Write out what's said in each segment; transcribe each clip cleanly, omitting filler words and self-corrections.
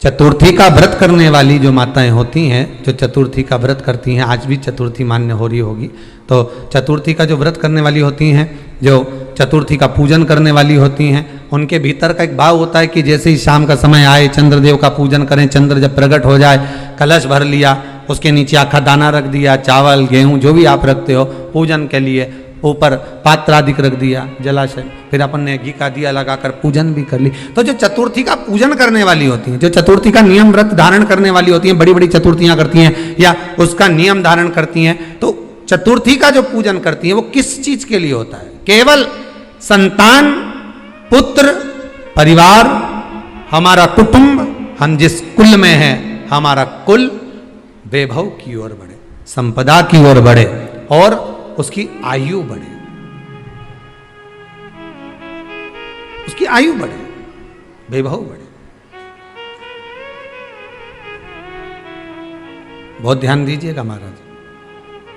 चतुर्थी का व्रत करने वाली जो माताएं होती हैं, जो चतुर्थी का व्रत करती हैं, आज भी चतुर्थी मान्य हो रही होगी, तो चतुर्थी का जो व्रत करने वाली होती हैं, जो चतुर्थी का पूजन करने वाली होती हैं, उनके भीतर का एक भाव होता है कि जैसे ही शाम का समय आए चंद्रदेव का पूजन करें, चंद्र जब प्रकट हो जाए, कलश भर लिया, उसके नीचे आखा दाना रख दिया, चावल गेहूं जो भी आप रखते हो पूजन के लिए, ऊपर पात्र आदि रख दिया जलाशय, फिर अपन ने घी का दिया लगाकर पूजन भी कर ली। तो जो चतुर्थी का पूजन करने वाली होती हैं, जो चतुर्थी का नियम व्रत धारण करने वाली होती हैं, बड़ी बड़ी चतुर्थियां करती हैं या उसका नियम धारण करती हैं, तो चतुर्थी का जो पूजन करती हैं वो किस चीज के लिए होता है? केवल संतान, पुत्र, परिवार, हमारा कुटुंब, हम जिस कुल में हैं, हमारा कुल वैभव की ओर बढ़े, संपदा की ओर बढ़े और उसकी आयु बढ़े, उसकी आयु बढ़े, वैभव बढ़े। बहुत ध्यान दीजिएगा महाराज,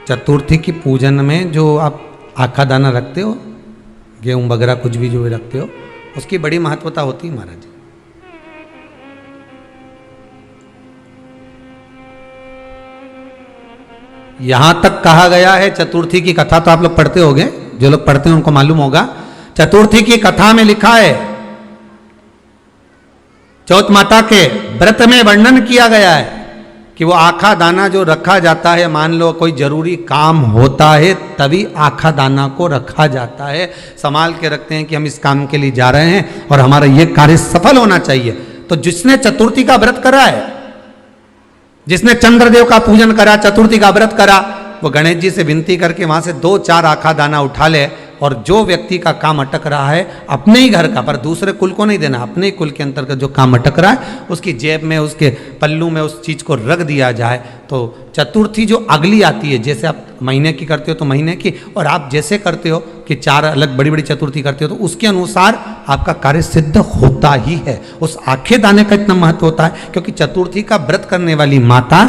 चतुर्थी की पूजन में जो आप आखा दाना रखते हो, गेहूं वगैरह कुछ भी जो भी रखते हो, उसकी बड़ी महत्वता होती है महाराज। यहां तक कहा गया है, चतुर्थी की कथा तो आप लोग पढ़ते होंगे, जो लोग पढ़ते हैं उनको मालूम होगा, चतुर्थी की कथा में लिखा है, चौथ माता के व्रत में वर्णन किया गया है कि वो आखा दाना जो रखा जाता है, मान लो कोई जरूरी काम होता है तभी आखा दाना को रखा जाता है, संभाल के रखते हैं कि हम इस काम के लिए जा रहे हैं और हमारा ये कार्य सफल होना चाहिए। तो जिसने चतुर्थी का व्रत करा है, जिसने चंद्रदेव का पूजन करा, चतुर्थी का व्रत करा, वो गणेश जी से विनती करके वहां से 2-4 आखा दाना उठा ले, और जो व्यक्ति का काम अटक रहा है अपने ही घर का, पर दूसरे कुल को नहीं देना, अपने ही कुल के अंतर्गत जो काम अटक रहा है उसकी जेब में, उसके पल्लू में उस चीज को रख दिया जाए। तो चतुर्थी जो अगली आती है, जैसे आप महीने की करते हो तो महीने की, और आप जैसे करते हो कि 4 अलग बड़ी बड़ी चतुर्थी करते हो, तो उसके अनुसार आपका कार्य सिद्ध होता ही है। उस आखे दाने का इतना महत्व होता है क्योंकि चतुर्थी का व्रत करने वाली माता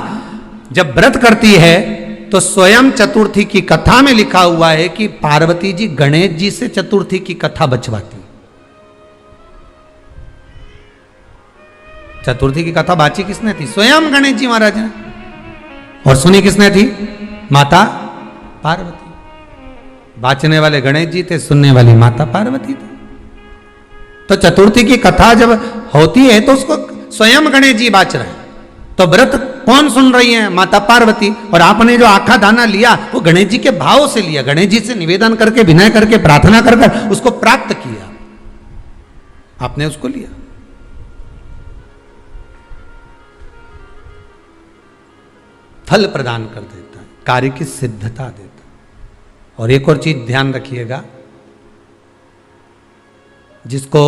जब व्रत करती है तो स्वयं चतुर्थी की कथा में लिखा हुआ है कि पार्वती जी गणेश जी से चतुर्थी की कथा बचवाती। चतुर्थी की कथा बाची किसने थी? स्वयं गणेश जी महाराज ने। और सुनी किसने थी? माता पार्वती। बाचने वाले गणेश जी थे, सुनने वाली माता पार्वती थी। तो चतुर्थी की कथा जब होती है तो उसको स्वयं गणेश जी बाच रहे हैं, तो व्रत कौन सुन रही है? माता पार्वती। और आपने जो आखा दाना लिया वो गणेश जी के भाव से लिया, गणेश जी से निवेदन करके, विनय करके, प्रार्थना कर उसको प्राप्त किया, आपने उसको लिया। फल प्रदान कर देता है, कार्य की सिद्धता देता है। और एक और चीज ध्यान रखिएगा, जिसको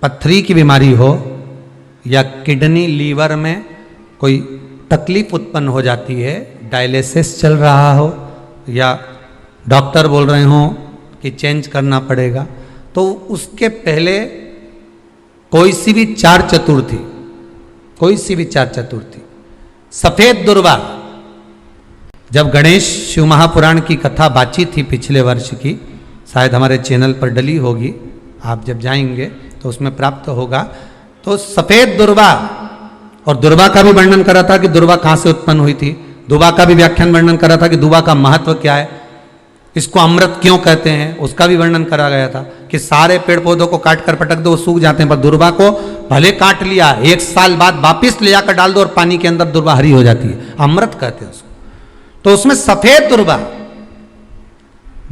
पथरी की बीमारी हो या किडनी लीवर में कोई तकलीफ उत्पन्न हो जाती है, डायलिसिस चल रहा हो या डॉक्टर बोल रहे हो कि चेंज करना पड़ेगा, तो उसके पहले कोई सी भी 4 चतुर्थी, कोई सी भी 4 चतुर्थी, सफेद दुर्वा, जब गणेश शिव महापुराण की कथा बाची थी पिछले वर्ष की, शायद हमारे चैनल पर डली होगी, आप जब जाएंगे तो उसमें प्राप्त होगा। तो सफेद दुर्वा, और दुर्वा का भी वर्णन करा था कि दुर्वा कहां से उत्पन्न हुई थी, दुबा का भी व्याख्यान वर्णन करा था कि दुबा का महत्व क्या है, इसको अमृत क्यों कहते हैं, उसका भी वर्णन करा गया था कि सारे पेड़ पौधों को काट कर पटक दो वो सूख जाते हैं, पर दुर्वा को भले काट लिया, 1 साल बाद वापिस ले जाकर डाल दो और पानी के अंदर दुर्वा हरी हो जाती है, अमृत कहते हैं उसको। तो उसमें सफेद दुर्वा,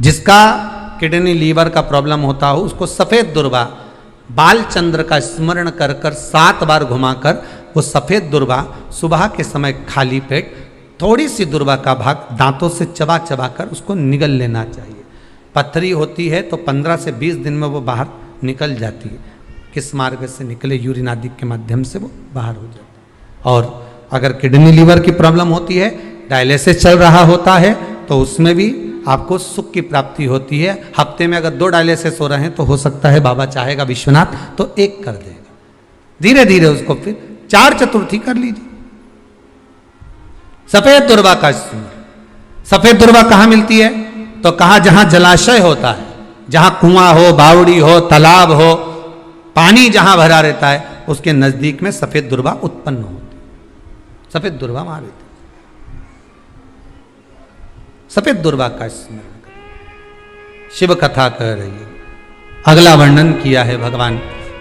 जिसका किडनी लीवर का प्रॉब्लम होता हो, उसको सफेद दुर्वा बाल चंद्र का स्मरण कर कर 7 बार घुमाकर वो सफेद दुर्वा सुबह के समय खाली पेट थोड़ी सी दुर्वा का भाग दांतों से चबा चबा कर उसको निगल लेना चाहिए। पथरी होती है तो 15 से 20 दिन में वो बाहर निकल जाती है, किस मार्ग से निकले, यूरिन आदि के माध्यम से वो बाहर हो जाती है। और अगर किडनी लीवर की प्रॉब्लम होती है, डायलिसिस चल रहा होता है, तो उसमें भी आपको सुख की प्राप्ति होती है। हफ्ते में अगर 2 डायलिसिस हो रहे हैं तो हो सकता है बाबा चाहेगा विश्वनाथ तो 1 कर देगा, धीरे धीरे उसको फिर 4 चतुर्थी कर लीजिए। सफेद दुर्वा का स्मरण। सफेद दुर्वा कहां मिलती है? तो कहा जहां जलाशय होता है, जहां कुआं हो, बावड़ी हो, तालाब हो, पानी जहां भरा रहता है, उसके नजदीक में सफेद दुर्वा उत्पन्न होती। सफेद दुर्वा वहां रहती, सफेद दुर्वा का स्मरण कर। शिव कथा कह रही है, अगला वर्णन किया है भगवान।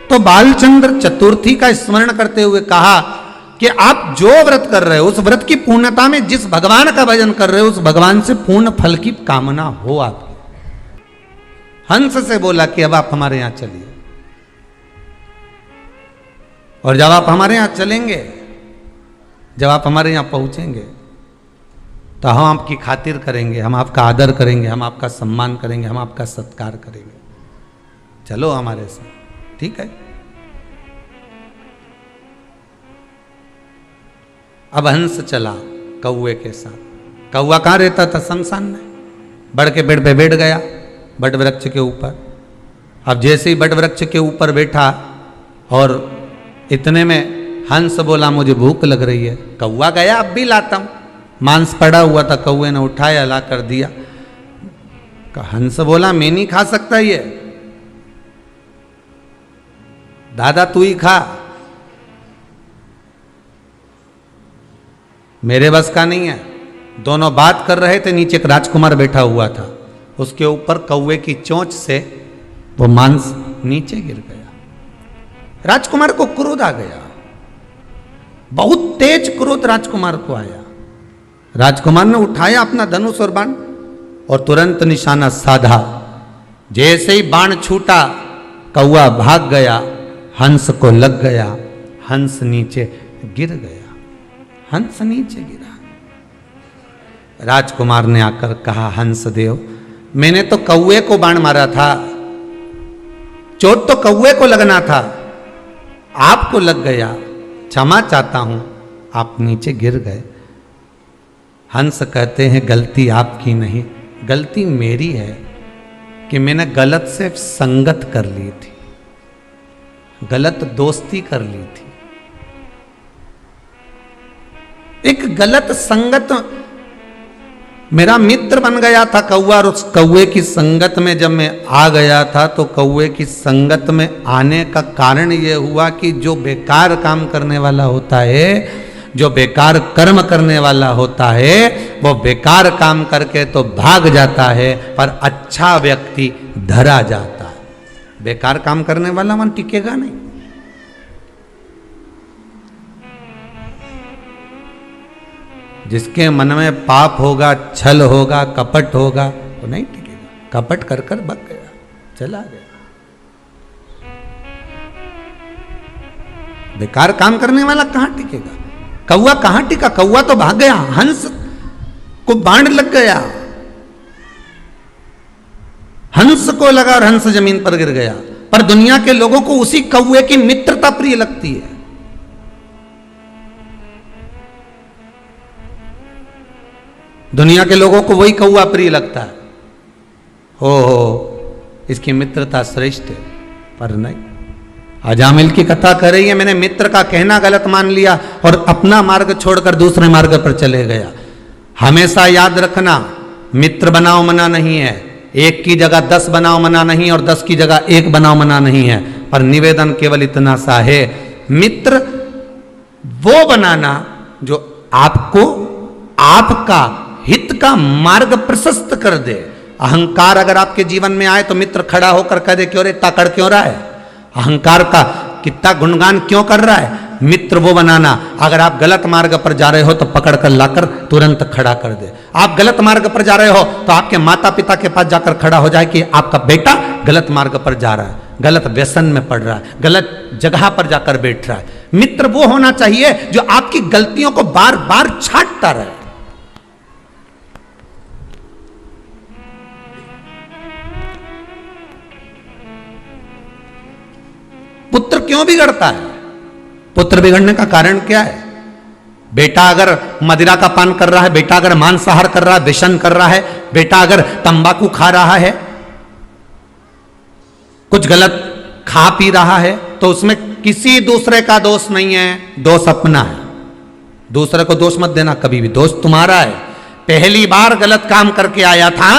तो बालचंद्र चतुर्थी का स्मरण करते हुए कहा कि आप जो व्रत कर रहे हो उस व्रत की पूर्णता में जिस भगवान का भजन कर रहे हो उस भगवान से पूर्ण फल की कामना हो आपकी। हंस से बोला कि अब आप हमारे यहां चलिए, और जब आप हमारे यहां चलेंगे, जब आप हमारे यहां पहुंचेंगे तो हम आपकी खातिर करेंगे, हम आपका आदर करेंगे, हम आपका सम्मान करेंगे, हम आपका सत्कार करेंगे, चलो हमारे साथ। ठीक है। अब हंस चला कौवे के साथ। कौवा कहाँ रहता था? शमशान में। बड़ के पेड़ पे बैठ गया, बट वृक्ष के ऊपर। अब जैसे ही बट वृक्ष के ऊपर बैठा और इतने में हंस बोला मुझे भूख लग रही है। कौवा गया अब भी लाता हूं, मांस पड़ा हुआ था, कौवे ने उठाया ला कर दिया। हंस बोला मैं नहीं खा सकता ये, दादा तू ही खा, मेरे बस का नहीं है। दोनों बात कर रहे थे, नीचे एक राजकुमार बैठा हुआ था, उसके ऊपर कौवे की चोंच से वो मांस नीचे गिर गया। राजकुमार को क्रोध आ गया, बहुत तेज क्रोध राजकुमार को आया। राजकुमार ने उठाया अपना धनुष और बाण और तुरंत निशाना साधा। जैसे ही बाण छूटा कौवा भाग गया, हंस को लग गया, हंस नीचे गिर गया, हंस नीचे गिरा। राजकुमार ने आकर कहा हंस देव मैंने तो कौवे को बाण मारा था, चोट तो कौवे को लगना था, आपको लग गया, क्षमा चाहता हूं, आप नीचे गिर गए। हंस कहते हैं गलती आपकी नहीं, गलती मेरी है कि मैंने गलत से संगत कर ली थी, गलत दोस्ती कर ली थी। एक गलत संगत, मेरा मित्र बन गया था कौवा, और उस कौवे की संगत में जब मैं आ गया था तो कौवे की संगत में आने का कारण यह हुआ कि जो बेकार काम करने वाला होता है, जो बेकार कर्म करने वाला होता है, वो बेकार काम करके तो भाग जाता है पर अच्छा व्यक्ति धरा जाता है। बेकार काम करने वाला मन टिकेगा नहीं। जिसके मन में पाप होगा, छल होगा, कपट होगा, वो नहीं टिकेगा। कपट कर कर भाग गया, चला गया। बेकार काम करने वाला कहां टिकेगा? कौवा कहां टिका? कौवा तो भाग गया, हंस को बाण लग गया, हंस को लगा और हंस जमीन पर गिर गया। पर दुनिया के लोगों को उसी कौवे की मित्रता प्रिय लगती है। दुनिया के लोगों को वही कौवा प्रिय लगता है। हो इसकी मित्रता श्रेष्ठ है, पर नहीं। अजामिल की कथा कर रही है, मैंने मित्र का कहना गलत मान लिया और अपना मार्ग छोड़कर दूसरे मार्ग पर चले गया। हमेशा याद रखना, मित्र बनाओ मना नहीं है, एक की जगह 10 बनाओ मना नहीं, और 10 की जगह 1 बनाओ मना नहीं है। पर निवेदन केवल इतना सा है, मित्र वो बनाना जो आपको आपका हित का मार्ग प्रशस्त कर दे। अहंकार अगर आपके जीवन में आए तो मित्र खड़ा होकर कह दे क्यों रे ताकड़ क्यों रहा है, अहंकार का कितना गुणगान क्यों कर रहा है। मित्र वो बनाना, अगर आप गलत मार्ग पर जा रहे हो तो पकड़ कर लाकर तुरंत खड़ा कर दे। आप गलत मार्ग पर जा रहे हो तो आपके माता पिता के पास जाकर खड़ा हो जाए कि आपका बेटा गलत मार्ग पर जा रहा है, गलत व्यसन में पड़ रहा है, गलत जगह पर जाकर बैठ रहा है। मित्र वो होना चाहिए जो आपकी गलतियों को बार बार छांटता रहे। पुत्र क्यों बिगड़ता है? पुत्र बिगड़ने का कारण क्या है? बेटा अगर मदिरा का पान कर रहा है, बेटा अगर मांसाहार कर रहा है, व्यसन कर रहा है, बेटा अगर तंबाकू खा रहा है, कुछ गलत खा पी रहा है, तो उसमें किसी दूसरे का दोष नहीं है, दोष अपना है। दूसरे को दोष मत देना कभी भी, दोष तुम्हारा है। पहली बार गलत काम करके आया था,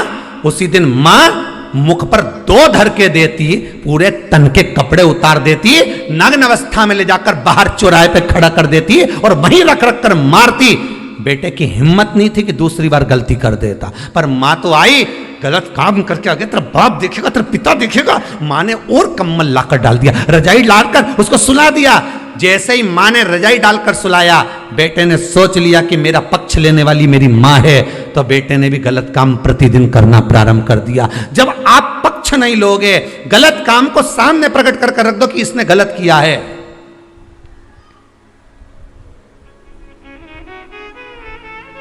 उसी दिन मां मुख पर 2 धर के देती, पूरे तन के कपड़े उतार देती, नग्न अवस्था में ले जाकर बाहर चौराहे पे खड़ा कर देती और वहीं रख रख कर मारती। बेटे की हिम्मत नहीं थी कि दूसरी बार गलती कर देता, पर माँ तो आई, गलत काम करके आ गया, तेरा बाप देखेगा, तेरा पिता देखेगा। माँ ने और कम्बल लाकर डाल दिया, रजाई डालकर उसको सुला दिया। जैसे ही माँ ने रजाई डालकर सुलाया, बेटे ने सोच लिया कि मेरा पक्ष लेने वाली मेरी माँ है, तो बेटे ने भी गलत काम प्रतिदिन करना प्रारंभ कर दिया। जब आप पक्ष नहीं लोगे, गलत काम को सामने प्रकट कर रख दो कि इसने गलत किया है,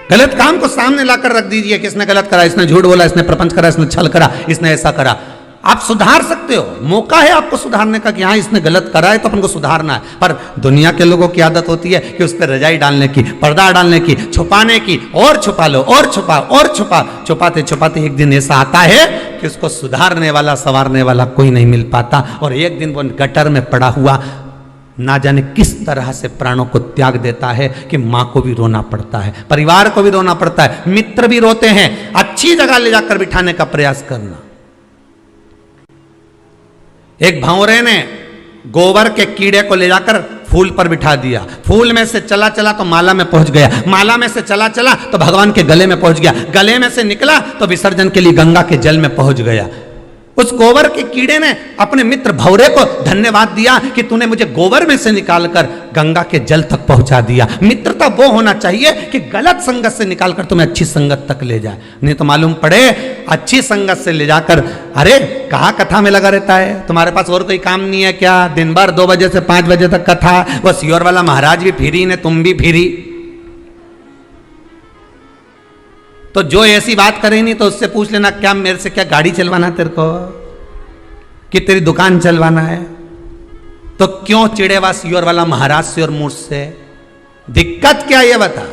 गलत काम को सामने लाकर रख दीजिए कि इसने गलत करा, इसने झूठ बोला, इसने प्रपंच करा, इसने छल करा, इसने ऐसा करा। आप सुधार सकते हो, मौका है आपको सुधारने का कि हाँ इसने गलत करा है तो अपन को सुधारना है। पर दुनिया के लोगों की आदत होती है कि उस पर रजाई डालने की, पर्दा डालने की, छुपाने की, और छुपा लो, और छुपा, और छुपा। छुपाते छुपाते एक दिन ऐसा आता है कि उसको सुधारने वाला, संवारने वाला कोई नहीं मिल पाता, और एक दिन वो गटर में पड़ा हुआ ना जाने किस तरह से प्राणों को त्याग देता है कि माँ को भी रोना पड़ता है, परिवार को भी रोना पड़ता है, मित्र भी रोते हैं। अच्छी जगह ले जाकर बिठाने का प्रयास करना। एक भंवरे ने गोबर के कीड़े को ले जाकर फूल पर बिठा दिया, फूल में से चला चला तो माला में पहुंच गया, माला में से चला चला तो भगवान के गले में पहुंच गया, गले में से निकला तो विसर्जन के लिए गंगा के जल में पहुंच गया। उस गोबर के कीड़े ने अपने मित्र भंवरे को धन्यवाद दिया कि तूने मुझे गोबर में से निकालकर गंगा के जल तक पहुंचा दिया। मित्रता वो होना चाहिए कि गलत संगत से निकालकर तुम्हें अच्छी संगत तक ले जाए, नहीं तो मालूम पड़े अच्छी संगत से ले जाकर, अरे कहाँ कथा में लगा रहता है, तुम्हारे पास और कोई काम नहीं है क्या? दिन भर 2 बजे से 5 बजे तक कथा, वो सियोर वाला महाराज भी फ्री ने, तुम भी फ्री। तो जो ऐसी बात करे नहीं तो उससे पूछ लेना, क्या मेरे से क्या गाड़ी चलवाना तेरे को, कि तेरी दुकान चलवाना है? तो क्यों चिड़ेवा सियोर वाला महाराज से और मुझसे? दिक्कत क्या ये बता।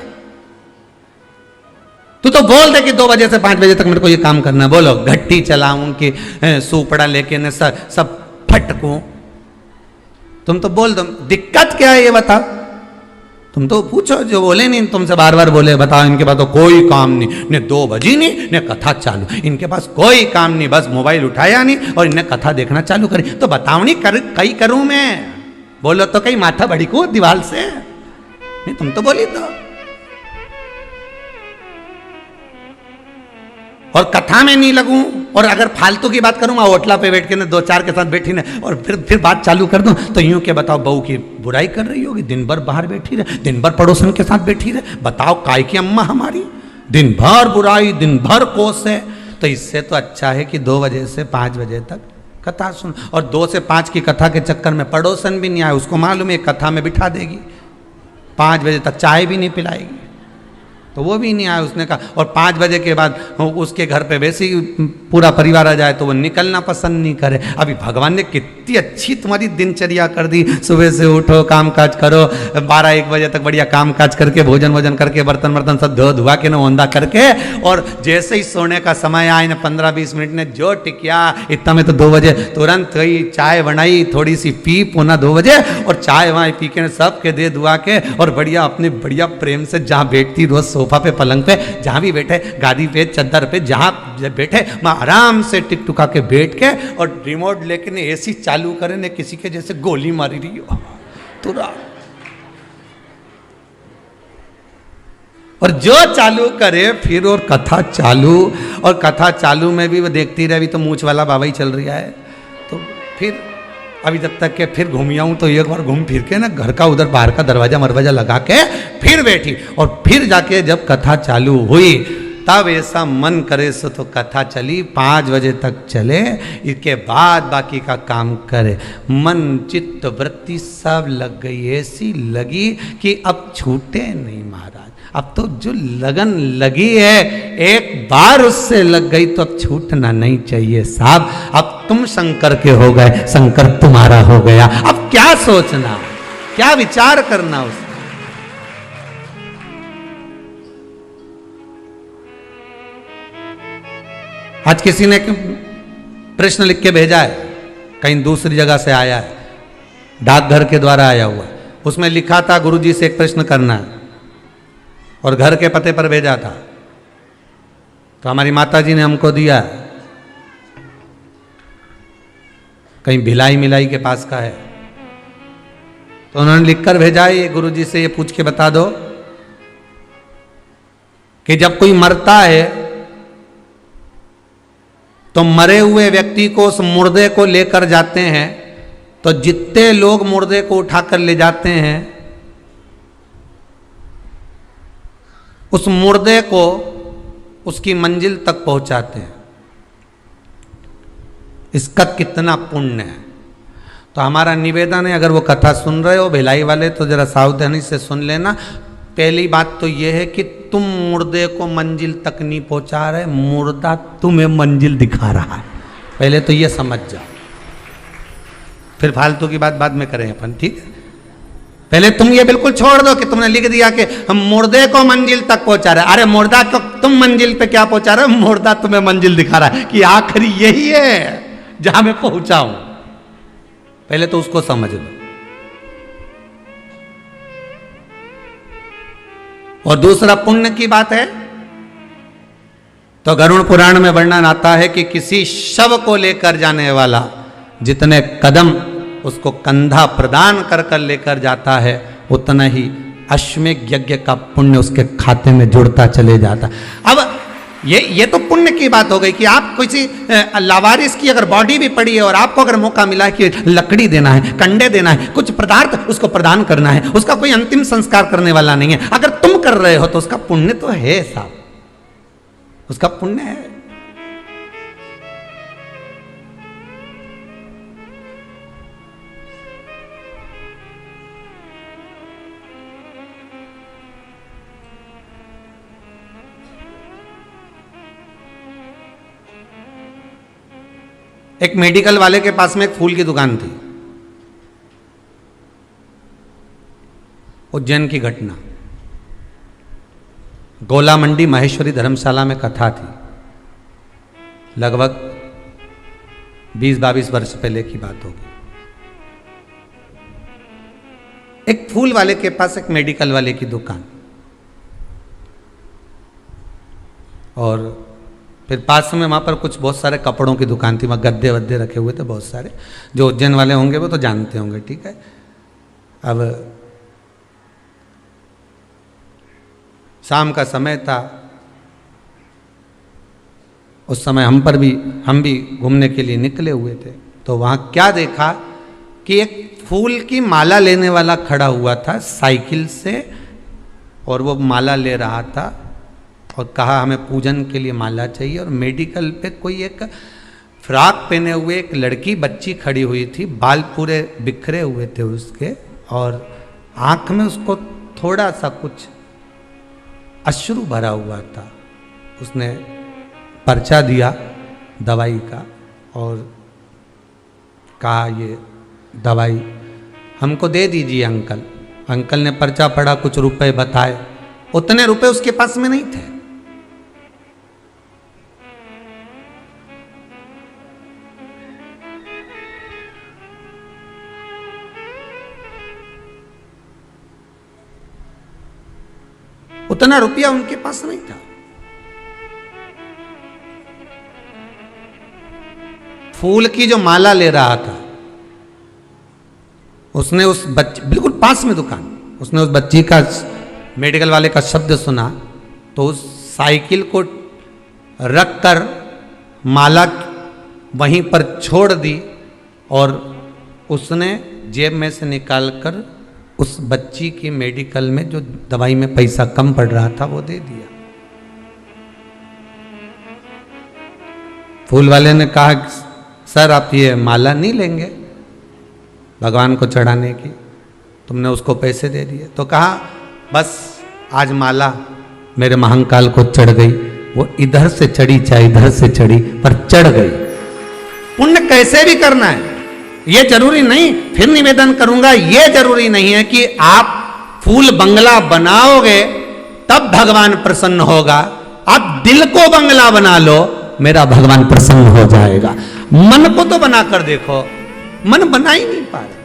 तू तो बोल दे कि 2 बजे से 5 बजे तक मेरे को ये काम करना है, बोलो घट्टी चलाऊं कि सूपड़ा लेके न सब फटकूं, तुम तो बोल दो। दिक्कत क्या है ये बता। तुम तो पूछो, जो बोले नहीं तुमसे बार बार बोले, बताओ इनके पास तो कोई काम नहीं, ने 2 बजी नहीं ने कथा चालू, इनके पास कोई काम नहीं, बस मोबाइल उठाया नहीं और इन्हें कथा देखना चालू करी। तो बताओ नहीं कई करूं मैं, बोलो तो कई माथा बड़ी को दीवार से, नहीं तुम तो बोली तो। और कथा में नहीं लगूं, और अगर फालतू की बात करूं, मैं होटला पे बैठ के ना 2-4 के साथ बैठी ना और फिर बात चालू कर दूं, तो यूं के बताओ बहू की बुराई कर रही होगी, दिन भर बाहर बैठी रहे, दिन भर पड़ोसन के साथ बैठी रहे, बताओ काय की अम्मा हमारी, दिन भर बुराई, दिन भर कोस है। तो इससे तो अच्छा है कि 2 बजे से 5 बजे तक कथा सुन, और 2 से 5 की कथा के चक्कर में पड़ोसन भी नहीं आए, उसको मालूम है कथा में बिठा देगी, 5 बजे तक चाय भी नहीं पिलाएगी, तो वो भी नहीं आया। उसने कहा, और 5 बजे के बाद उसके घर पे वैसे ही पूरा परिवार आ जाए तो वो निकलना पसंद नहीं करे। अभी भगवान ने कितनी अच्छी तुम्हारी दिनचर्या कर दी, सुबह से उठो, काम काज करो, 12-1 बजे तक बढ़िया काम काज करके, भोजन करके, बर्तन सब धो धुआ के ना ओंधा करके, और जैसे ही सोने का समय आए ना 15-20 मिनट ने जो टिकिया, इतना में तो 2 बजे तुरंत गई, चाय बनाई, थोड़ी सी पी, पौना 2 बजे, और चाय वहाँ पी के सबके दे दुआ के, और बढ़िया अपने बढ़िया प्रेम से जहाँ बैठती रोज सोफा पे, पलंग पे, जहां भी बैठे, गादी पे, चद्दर पे, जहां बैठे, मैं आराम से टिक टुका के बैठ के, और रिमोट लेके ने एसी चालू करे ने किसी के जैसे गोली मारी रही हो तुरा, और जो चालू करे फिर, और कथा चालू, और कथा चालू में भी वो देखती रही, तो मूछ वाला बाबा ही चल रहा है, तो फिर अभी जब तक के फिर घूम आऊँ तो एक बार घूम फिर के ना घर का उधर बाहर का दरवाजा लगा के फिर बैठी, और फिर जाके जब कथा चालू हुई तब ऐसा मन करे सो तो कथा चली, 5 बजे तक चले, इसके बाद बाकी का काम करे। मन चित्त वृत्ति सब लग गई, ऐसी लगी कि अब छूटे नहीं महाराज। अब तो जो लगन लगी है, एक बार उससे लग गई तो अब छूटना नहीं चाहिए साहब। अब तुम शंकर के हो गए, शंकर तुम्हारा हो गया, अब क्या सोचना, क्या विचार करना उसका। आज किसी ने प्रश्न लिख के भेजा है, कहीं दूसरी जगह से आया है, डाकघर के द्वारा आया हुआ, उसमें लिखा था गुरुजी से एक प्रश्न करना है, और घर के पते पर भेजा था। तो हमारी माता जी ने हमको दिया, कहीं भिलाई मिलाई के पास का है। तो उन्होंने लिखकर भेजा है, ये गुरुजी से ये पूछ के बता दो कि जब कोई मरता है तो मरे हुए व्यक्ति को, उस मुर्दे को लेकर जाते हैं, तो जितने लोग मुर्दे को उठाकर ले जाते हैं उस मुर्दे को उसकी मंजिल तक पहुंचाते हैं। इसका कितना पुण्य है। तो हमारा निवेदन है, अगर वो कथा सुन रहे हो भिलाई वाले, तो जरा सावधानी से सुन लेना। पहली बात तो यह है कि तुम मुर्दे को मंजिल तक नहीं पहुंचा रहे, मुर्दा तुम्हें मंजिल दिखा रहा है। पहले तो ये समझ जाओ, फिर फालतू की बात बाद में करें अपन, ठीक है। पहले तुम ये बिल्कुल छोड़ दो कि तुमने लिख दिया कि हम मुर्दे को मंजिल तक पहुंचा रहे। अरे मुर्दा को तुम मंजिल पे क्या पहुंचा रहे हो, मुर्दा तुम्हें मंजिल दिखा रहा है कि आखिरी यही है जहां मैं पहुंचा हूं। पहले तो उसको समझ लो। और दूसरा पुण्य की बात है तो गरुड़ पुराण में वर्णन आता है कि किसी शव को लेकर जाने वाला जितने कदम उसको कंधा प्रदान कर कर लेकर जाता है, उतना ही अश्वमेध यज्ञ का पुण्य उसके खाते में जुड़ता चले जाता। अब ये तो पुण्य की बात हो गई कि आप किसी लावारिस की अगर बॉडी भी पड़ी है और आपको अगर मौका मिला है कि लकड़ी देना है, कंडे देना है, कुछ पदार्थ उसको प्रदान करना है, उसका कोई अंतिम संस्कार करने वाला नहीं है, अगर तुम कर रहे हो तो उसका पुण्य तो है साहब, उसका पुण्य है। एक मेडिकल वाले के पास में एक फूल की दुकान थी। उज्जैन की घटना, गोला मंडी महेश्वरी धर्मशाला में कथा थी, लगभग 20-22 वर्ष पहले की बात होगी। एक फूल वाले के पास एक मेडिकल वाले की दुकान, और फिर पास में वहाँ पर कुछ बहुत सारे कपड़ों की दुकान थी, वहाँ गद्दे वद्दे रखे हुए थे बहुत सारे, जो उज्जैन वाले होंगे वो तो जानते होंगे, ठीक है। अब शाम का समय था, उस समय हम भी घूमने के लिए निकले हुए थे। तो वहाँ क्या देखा कि एक फूल की माला लेने वाला खड़ा हुआ था साइकिल से, और वो माला ले रहा था और कहा हमें पूजन के लिए माला चाहिए। और मेडिकल पे कोई एक फ्रॉक पहने हुए एक लड़की बच्ची खड़ी हुई थी, बाल पूरे बिखरे हुए थे उसके, और आँख में उसको थोड़ा सा कुछ अश्रु भरा हुआ था। उसने पर्चा दिया दवाई का और कहा ये दवाई हमको दे दीजिए अंकल। अंकल ने पर्चा पढ़ा, कुछ रुपए बताए, उतने रुपए उसके पास में नहीं थे। उतना रुपया उनके पास नहीं था। फूल की जो माला ले रहा था, उसने उस बच्चे, बिल्कुल पास में दुकान, उसने उस बच्ची का, मेडिकल वाले का शब्द सुना तो उस साइकिल को रखकर माला वहीं पर छोड़ दी और उसने जेब में से निकालकर उस बच्ची की मेडिकल में जो दवाई में पैसा कम पड़ रहा था वो दे दिया। फूल वाले ने कहा सर आप ये माला नहीं लेंगे भगवान को चढ़ाने की, तुमने उसको पैसे दे दिए। तो कहा बस आज माला मेरे महंकाल को चढ़ गई, वो इधर से चढ़ी चाहे इधर से चढ़ी पर चढ़ गई। पुण्य कैसे भी करना है, ये जरूरी नहीं, फिर निवेदन करूंगा, ये जरूरी नहीं है कि आप फूल बंगला बनाओगे तब भगवान प्रसन्न होगा। आप दिल को बंगला बना लो, मेरा भगवान प्रसन्न हो जाएगा। मन को तो बना कर देखो, मन बना ही नहीं पा रहा।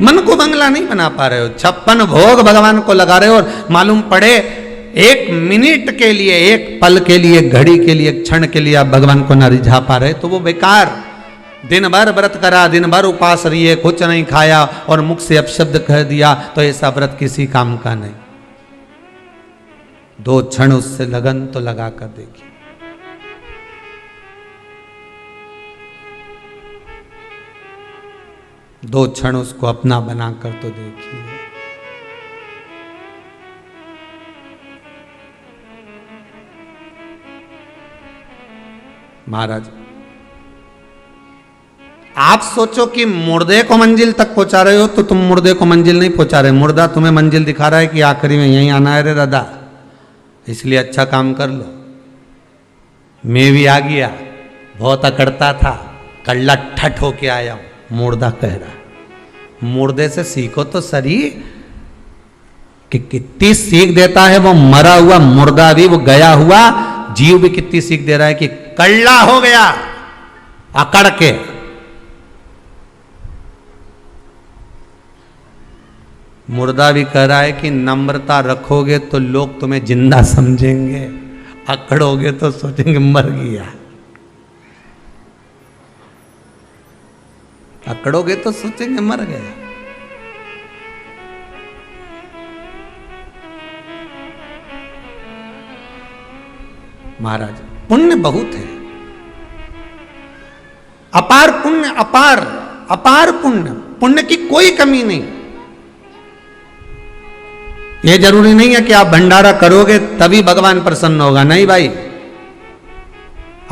मन को बंगला नहीं बना पा रहे हो, 56 भोग भगवान को लगा रहे हो और मालूम पड़े एक मिनट के लिए, एक पल के लिए, घड़ी के लिए, क्षण के लिए आप भगवान को न रिझा पा रहे तो वो बेकार। दिन भर व्रत करा, दिन भर उपास रहिए, कुछ नहीं खाया और मुख से अपशब्द कह दिया तो ऐसा व्रत किसी काम का नहीं। 2 क्षण उससे लगन तो लगा कर देखिए। दो क्षण उसको अपना बनाकर तो देखिए। महाराज आप सोचो कि मुर्दे को मंजिल तक पहुंचा रहे हो तो तुम मुर्दे को मंजिल नहीं पहुंचा रहे, मुर्दा तुम्हें मंजिल दिखा रहा है कि आखिरी में यहीं आना है रे दादा, इसलिए अच्छा काम कर लो। मैं भी आ गया, बहुत अकड़ता था, कल्ला ठट होके आया हूं। मुर्दा कह रहा, मुर्दे से सीखो तो सही कि कितनी सीख देता है वो मरा हुआ मुर्दा भी, वो गया हुआ जीव भी कितनी सीख दे रहा है कि कल्ला हो गया अकड़ के। मुर्दा भी कह रहा है कि नम्रता रखोगे तो लोग तुम्हें जिंदा समझेंगे, अकड़ोगे तो सोचेंगे मर गया। अकड़ोगे तो सोचेंगे मर गया। महाराज पुण्य बहुत है, अपार पुण्य, अपार अपार पुण्य, पुण्य की कोई कमी नहीं। यह जरूरी नहीं है कि आप भंडारा करोगे तभी भगवान प्रसन्न होगा, नहीं भाई।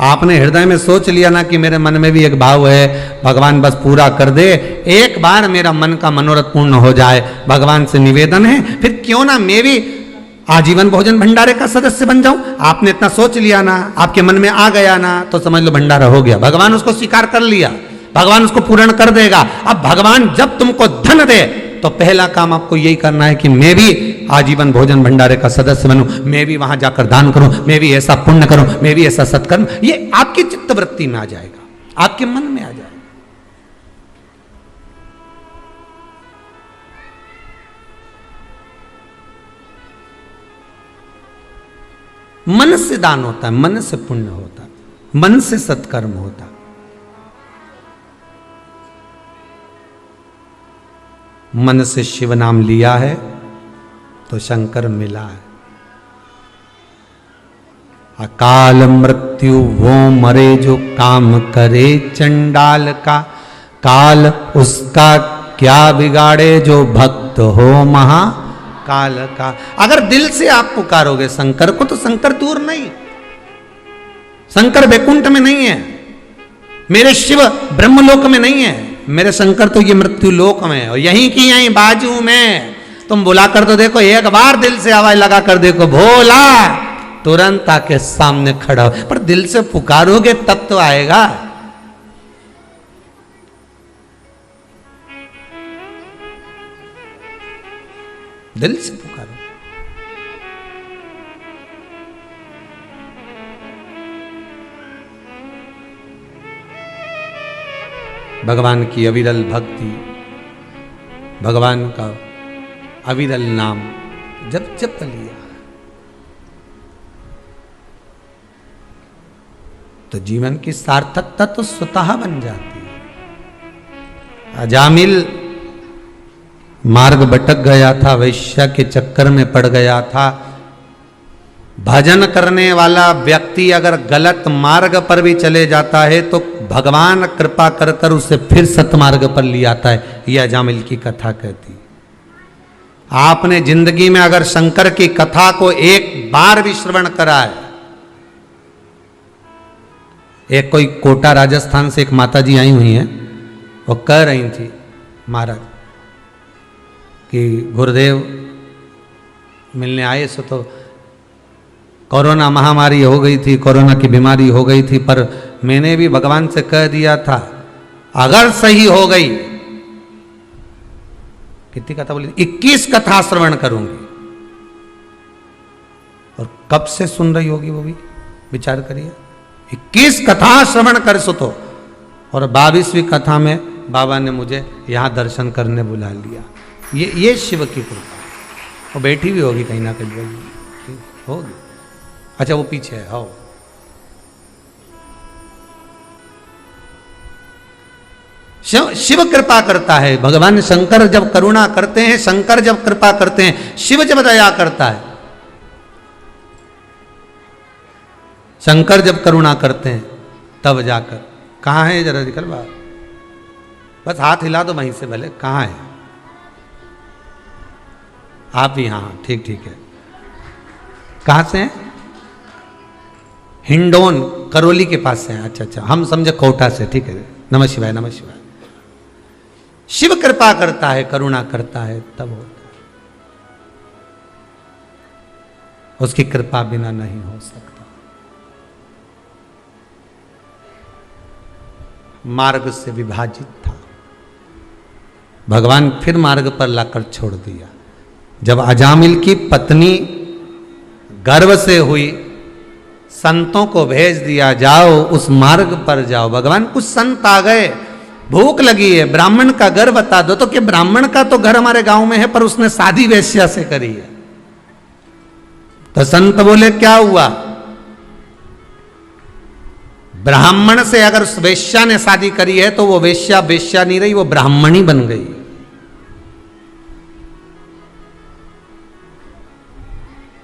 आपने हृदय में सोच लिया ना कि मेरे मन में भी एक भाव है, भगवान बस पूरा कर दे, एक बार मेरा मन का मनोरथ पूर्ण हो जाए, भगवान से निवेदन है, फिर क्यों ना मैं भी आजीवन भोजन भंडारे का सदस्य बन जाऊं। आपने इतना सोच लिया ना, आपके मन में आ गया ना, तो समझ लो भंडारा हो गया, भगवान उसको स्वीकार कर लिया, भगवान उसको पूर्ण कर देगा। अब भगवान जब तुमको धन दे तो पहला काम आपको यही करना है कि मैं भी आजीवन भोजन भंडारे का सदस्य बनूं, मैं भी वहां जाकर दान करूं, मैं भी ऐसा पुण्य करूं, मैं भी ऐसा सत्कर्म। ये आपकी चित्तवृत्ति में आ जाएगा, आपके मन में आ जाएगा। मन से दान होता है, मन से पुण्य होता है, मन से सत्कर्म होता है। मन से शिव नाम लिया है तो शंकर मिला है। अकाल मृत्यु वो मरे जो काम करे चंडाल का, काल उसका क्या बिगाड़े जो भक्त हो महाकाल का। अगर दिल से आप पुकारोगे शंकर को तो शंकर दूर नहीं, शंकर वैकुंठ में नहीं है, मेरे शिव ब्रह्मलोक में नहीं है, मेरे शंकर तो ये मृत्यु लोक में, और यहीं की यहीं बाजू में। तुम बुला कर तो देखो, एक बार दिल से आवाज लगा कर देखो, भोला, तुरंत आके सामने खड़ा हो। पर दिल से पुकारोगे तब तो आएगा। दिल से पुकारो। भगवान की अविरल भक्ति, भगवान का अविरल नाम जब जप लिया तो जीवन की सार्थकता तो स्वतः बन जाती है। अजामिल मार्ग भटक गया था, वैश्या के चक्कर में पड़ गया था। भजन करने वाला व्यक्ति अगर गलत मार्ग पर भी चले जाता है तो भगवान कृपा कर कर उसे फिर सतमार्ग पर ले आता है। यह अजामिल की कथा कहती। आपने जिंदगी में अगर शंकर की कथा को एक बार भी श्रवण करा है। एक कोई कोटा राजस्थान से एक माता जी आई हुई हैं, वो कह रही थी महाराज कि गुरुदेव मिलने आए सो तो कोरोना महामारी हो गई थी, कोरोना की बीमारी हो गई थी, पर मैंने भी भगवान से कह दिया था अगर सही हो गई, कितनी कथा बोली, 21 कथा श्रवण करूंगी। और कब से सुन रही होगी वो भी विचार करिए। 21 कथा श्रवण कर सो तो, और 22वीं कथा में बाबा ने मुझे यहां दर्शन करने बुला लिया। ये शिव की कृपा। वो बैठी भी होगी कहीं ना कहीं। होगी। अच्छा वो पीछे है, हो शिव कृपा करता है। भगवान शंकर जब करुणा करते हैं, शंकर जब कृपा करते हैं, शिव जब दया करता है, शंकर जब करुणा करते हैं तब जाकर। कहाँ है जरा निकल बाहर, बस हाथ हिला दो वहीं से भले। कहाँ है आप ही? हाँ ठीक ठीक है। कहाँ से हैं? हिंडोन करौली के पास से हैं। अच्छा अच्छा, हम समझे कोटा से। ठीक है, नमः शिवाय नमः शिवाय। शिव कृपा करता है, करुणा करता है तब होता है, उसकी कृपा बिना नहीं हो सकता। मार्ग से विभाजित था, भगवान फिर मार्ग पर लाकर छोड़ दिया। जब अजामिल की पत्नी गर्भ से हुई, संतों को भेज दिया, जाओ उस मार्ग पर जाओ। भगवान कुछ संत आ गए, भूख लगी है, ब्राह्मण का घर बता दो। तो कि ब्राह्मण का तो घर हमारे गांव में है, पर उसने शादी वेश्या से करी है। तो संत बोले क्या हुआ? ब्राह्मण से अगर उस वेश्या ने शादी करी है तो वो वेश्या वेश्या नहीं रही, वो ब्राह्मणी बन गई।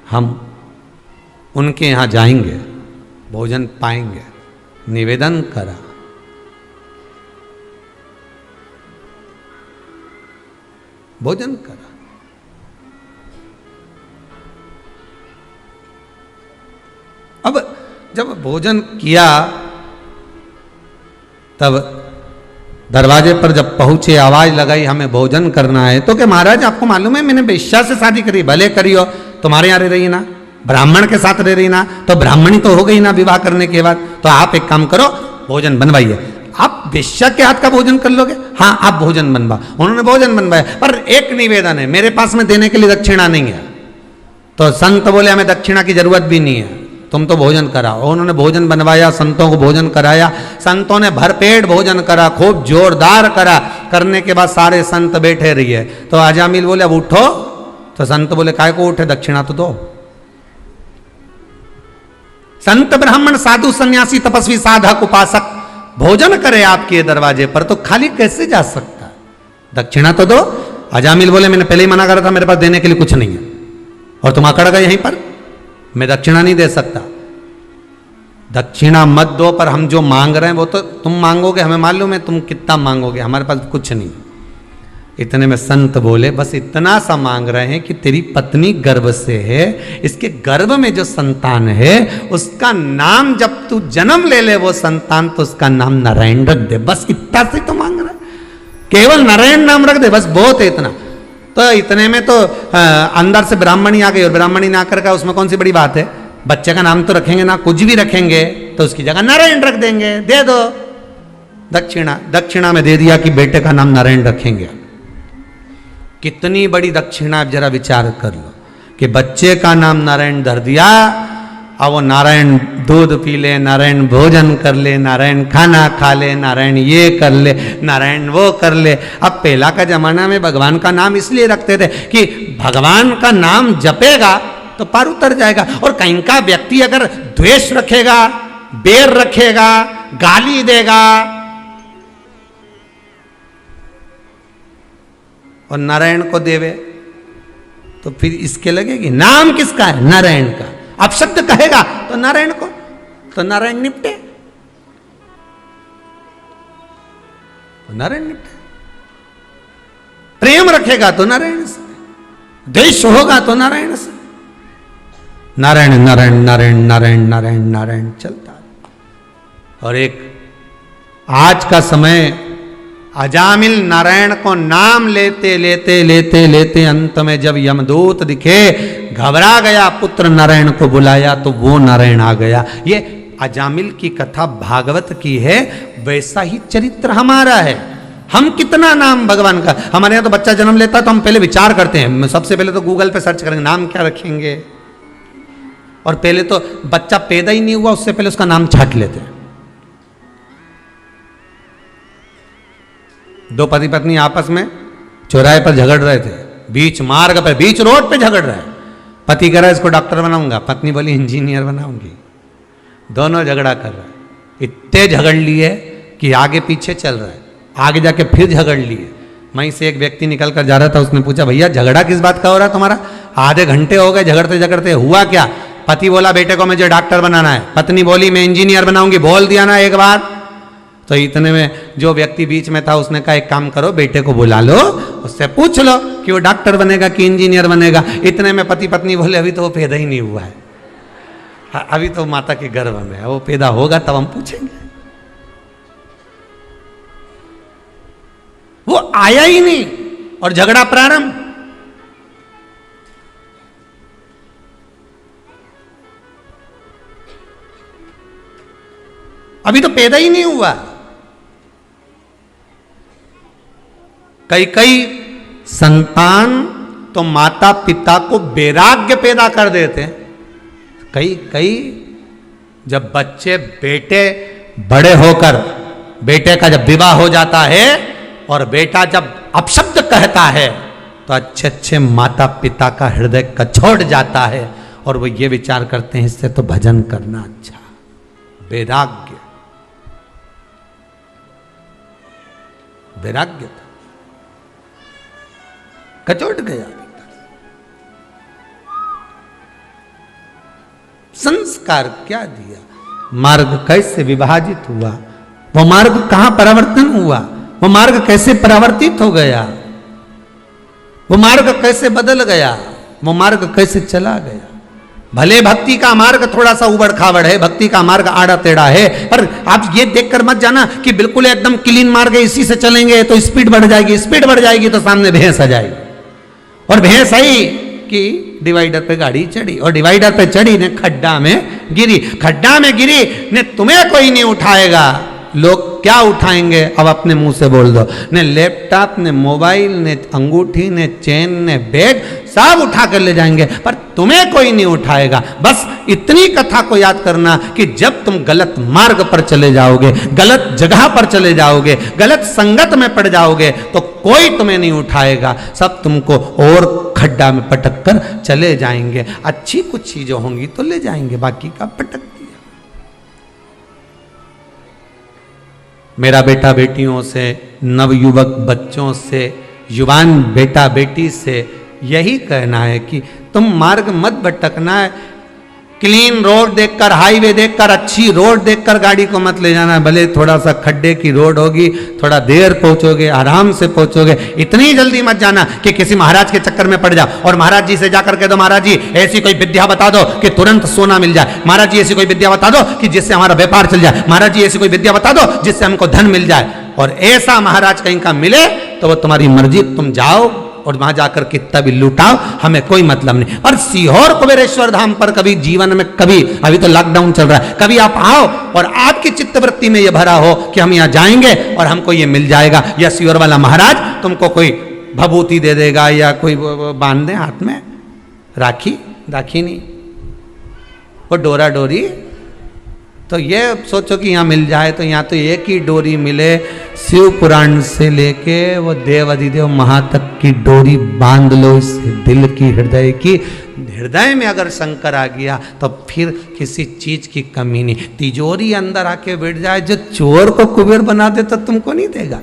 हम उनके यहां जाएंगे, भोजन पाएंगे। निवेदन करा, भोजन करा। अब जब भोजन किया तब दरवाजे पर जब पहुंचे, आवाज लगाई हमें भोजन करना है। तो कि महाराज आपको मालूम है मैंने वेश्या से शादी करी। भले करी हो, तुम्हारे यहाँ रह रही ना, ब्राह्मण के साथ रह रही ना, तो ब्राह्मणी तो हो गई ना विवाह करने के बाद। तो आप एक काम करो, भोजन बनवाइए। आप वेश्या के हाथ का भोजन कर लोगे? हाँ आप भोजन बनवा। उन्होंने भोजन बनवाया, पर एक निवेदन है, मेरे पास में देने के लिए दक्षिणा नहीं है। तो संत बोले हमें दक्षिणा की जरूरत भी नहीं है, तुम तो भोजन कराओ। उन्होंने भोजन बनवाया, संतों को भोजन कराया। संतों ने भरपेट भोजन करा, खूब जोरदार करा। करने के बाद सारे संत बैठे रहिए। तो अजामिल बोले अब उठो। तो संत बोले काय को उठे, दक्षिणा तो दो। संत ब्राह्मण साधु सन्यासी तपस्वी साधक उपासक भोजन करे आपके दरवाजे पर, तो खाली कैसे जा सकता? दक्षिणा तो दो। अजामिल बोले मैंने पहले ही मना करा था, मेरे पास देने के लिए कुछ नहीं है, और तुम अकड़ गए यहीं पर, मैं दक्षिणा नहीं दे सकता। दक्षिणा मत दो, पर हम जो मांग रहे हैं वो तो तुम मांगोगे, हमें मालूम है तुम कितना मांगोगे, हमारे पास कुछ नहीं। इतने में संत बोले बस इतना सा मांग रहे हैं कि तेरी पत्नी गर्भ से है, इसके गर्भ में जो संतान है उसका नाम जब तू जन्म ले ले वो संतान, तो उसका नाम नारायण रख दे। बस इतना से तो मांग रहा है, केवल नारायण नाम रख दे, बस बहुत है इतना। तो इतने में तो अंदर से ब्राह्मणी आ गई, और ब्राह्मणी ना आकर का उसमें कौन सी बड़ी बात है? बच्चे का नाम तो रखेंगे ना, कुछ भी रखेंगे तो उसकी जगह नारायण रख देंगे, दे दो दक्षिणा। दक्षिणा में दे दिया कि बेटे का नाम नारायण रखेंगे। कितनी बड़ी दक्षिणा, जरा विचार कर लो कि बच्चे का नाम नारायण धर दिया, अब वो नारायण दूध पी ले, नारायण भोजन कर ले, नारायण खाना खा ले, नारायण ये कर ले, नारायण वो कर ले। अब पहला का जमाना में भगवान का नाम इसलिए रखते थे कि भगवान का नाम जपेगा तो पार उतर जाएगा। और कहीं का व्यक्ति अगर द्वेष रखेगा, बैर रखेगा, गाली देगा और नारायण को देवे तो फिर इसके लगेगी। नाम किसका है? नारायण का। अब शब्द कहेगा तो नारायण को, तो नारायण निपटे, तो नारायण निपटे। प्रेम रखेगा तो नारायण से, द्वेष होगा तो नारायण से। नारायण नारायण नारायण नारायण नारायण नारायण चलता है। और एक आज का समय, अजामिल नारायण को नाम लेते लेते लेते लेते अंत में जब यमदूत दिखे, घबरा गया, पुत्र नारायण को बुलाया तो वो नारायण आ गया। ये अजामिल की कथा भागवत की है, वैसा ही चरित्र हमारा है। हम कितना नाम भगवान का, हमारे यहाँ तो बच्चा जन्म लेता है तो हम पहले विचार करते हैं, सबसे पहले तो गूगल पे सर्च करेंगे नाम क्या रखेंगे, और पहले तो बच्चा पैदा ही नहीं हुआ उससे पहले उसका नाम छाट लेते हैं। दो पति पत्नी आपस में चौराहे पर झगड़ रहे थे, बीच मार्ग पे, बीच रोड पे झगड़ रहे हैं। पति कह रहा है इसको डॉक्टर बनाऊंगा, पत्नी बोली इंजीनियर बनाऊंगी। दोनों झगड़ा कर रहा है, इतने झगड़ लिए कि आगे पीछे चल रहा है, आगे जाके फिर झगड़ लिए। वहीं से एक व्यक्ति निकल कर जा रहा था, उसने पूछा भैया झगड़ा किस बात का हो रहा है तुम्हारा? आधे घंटे हो गए झगड़ते झगड़ते, हुआ क्या? पति बोला बेटे को मुझे डॉक्टर बनाना है, पत्नी बोली मैं इंजीनियर बनाऊंगी। बोल दिया ना एक बार। तो इतने में जो व्यक्ति बीच में था उसने कहा एक काम करो, बेटे को बुला लो, उससे पूछ लो कि वो डॉक्टर बनेगा कि इंजीनियर बनेगा। इतने में पति पत्नी बोले अभी तो वो पैदा ही नहीं हुआ है, अभी तो माता के गर्भ में है, वो पैदा होगा तब हम पूछेंगे। वो आया ही नहीं और झगड़ा प्रारंभ। अभी तो पैदा ही नहीं हुआ। कई संतान तो माता पिता को वैराग्य पैदा कर देते हैं। कई जब बच्चे बेटे बड़े होकर, बेटे का जब विवाह हो जाता है और बेटा जब अपशब्द कहता है तो अच्छे अच्छे माता पिता का हृदय कछोड़ जाता है और वो ये विचार करते हैं इससे तो भजन करना अच्छा। वैराग्य, वैराग्य था, कचोट गया। संस्कार क्या दिया, मार्ग कैसे विभाजित हुआ, वो मार्ग कहां परिवर्तन हुआ, वो मार्ग कैसे परिवर्तित हो गया, वो मार्ग कैसे बदल गया, वो मार्ग कैसे चला गया। भले भक्ति का मार्ग थोड़ा सा उबड़ खाबड़ है, भक्ति का मार्ग आड़ा टेढ़ा है, पर आप ये देखकर मत जाना कि बिल्कुल एकदम क्लीन मार्ग है, इसी से चलेंगे तो स्पीड बढ़ जाएगी, स्पीड बढ़ जाएगी तो सामने भैंस आ जाएगी, और भैंस आई कि डिवाइडर पे गाड़ी चढ़ी, और डिवाइडर पे चढ़ी ने खड्डा में गिरी, खड्डा में गिरी ने तुम्हें कोई नहीं उठाएगा। लोग क्या उठाएंगे अब अपने मुंह से बोल दो, ने लैपटॉप ने मोबाइल ने अंगूठी ने चेन ने बैग सब उठा कर ले जाएंगे, पर तुम्हें कोई नहीं उठाएगा। बस इतनी कथा को याद करना कि जब तुम गलत मार्ग पर चले जाओगे, गलत जगह पर चले जाओगे, गलत संगत में पड़ जाओगे तो कोई तुम्हें नहीं उठाएगा, सब तुमको और खड्डा में पटक कर चले जाएंगे। अच्छी कुछ चीजें होंगी तो ले जाएंगे, बाकी का पटक दिया। मेरा बेटा बेटियों से, नवयुवक बच्चों से, युवान बेटा बेटी से यही कहना है कि तुम मार्ग मत भटकना है। क्लीन रोड देखकर, हाईवे देखकर, अच्छी रोड देखकर गाड़ी को मत ले जाना। भले थोड़ा सा खड्डे की रोड होगी, थोड़ा देर पहुंचोगे, आराम से पहुंचोगे, इतनी जल्दी मत जाना कि किसी महाराज के चक्कर में पड़ जाओ और महाराज जी से जाकर कह दो महाराज जी ऐसी कोई विद्या बता दो कि तुरंत सोना मिल जाए, महाराज जी ऐसी कोई विद्या बता दो कि जिससे हमारा व्यापार चल जाए, महाराज जी ऐसी कोई विद्या बता दो जिससे हमको धन मिल जाए। और ऐसा महाराज कहीं का मिले तो वो तुम्हारी मर्जी, तुम जाओ और वहां जाकर कितना भी लुटाओ, हमें कोई मतलब नहीं। और सीहोर कुबेरेश्वर धाम पर कभी जीवन में, कभी, अभी तो लॉकडाउन चल रहा है, कभी आप आओ और आपकी चित्तवृत्ति में यह भरा हो कि हम यहां जाएंगे और हमको ये मिल जाएगा, या सीहोर वाला महाराज तुमको कोई भभूति दे देगा या कोई बांध दे हाथ में राखी, राखी नहीं, वो डोरा डोरी। तो ये सोचो कि यहाँ मिल जाए तो यहाँ तो एक ही डोरी मिले, शिव पुराण से लेके वो देव अधिदेव महा तक की डोरी बांध लो इस दिल की, हृदय की। हृदय में अगर शंकर आ गया तो फिर किसी चीज की कमी नहीं। तिजोरी अंदर आके बैठ जाए, जो चोर को कुबेर बना दे तो तुमको नहीं देगा।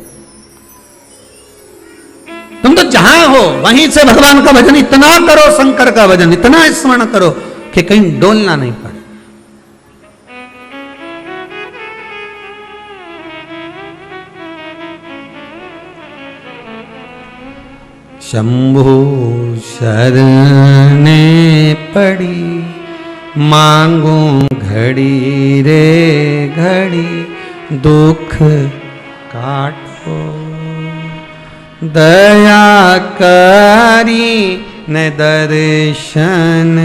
तुम तो जहां हो वहीं से भगवान का भजन इतना करो, शंकर का भजन इतना स्मरण करो कि कहीं डोलना नहीं पड़े। शंभु शरणे पड़ी, मांगू घड़ी रे घड़ी, दुख काटो दया करी न दर्शन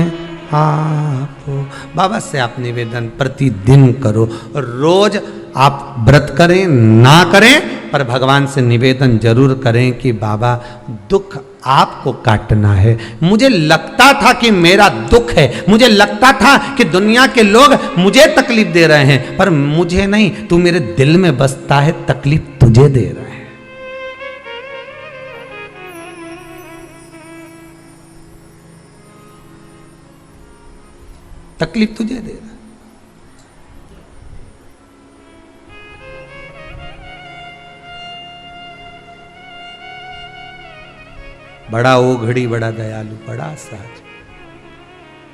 आपो। बाबा से आप निवेदन प्रतिदिन करो, रोज आप व्रत करें ना करें पर भगवान से निवेदन जरूर करें कि बाबा दुख आपको काटना है। मुझे लगता था कि मेरा दुख है, मुझे लगता था कि दुनिया के लोग मुझे तकलीफ दे रहे हैं, पर मुझे नहीं, तू मेरे दिल में बसता है, तकलीफ तुझे दे रहा है। तकलीफ तुझे दे रहा है। बड़ा ओघड़ी, बड़ा दयालु, बड़ा सहज।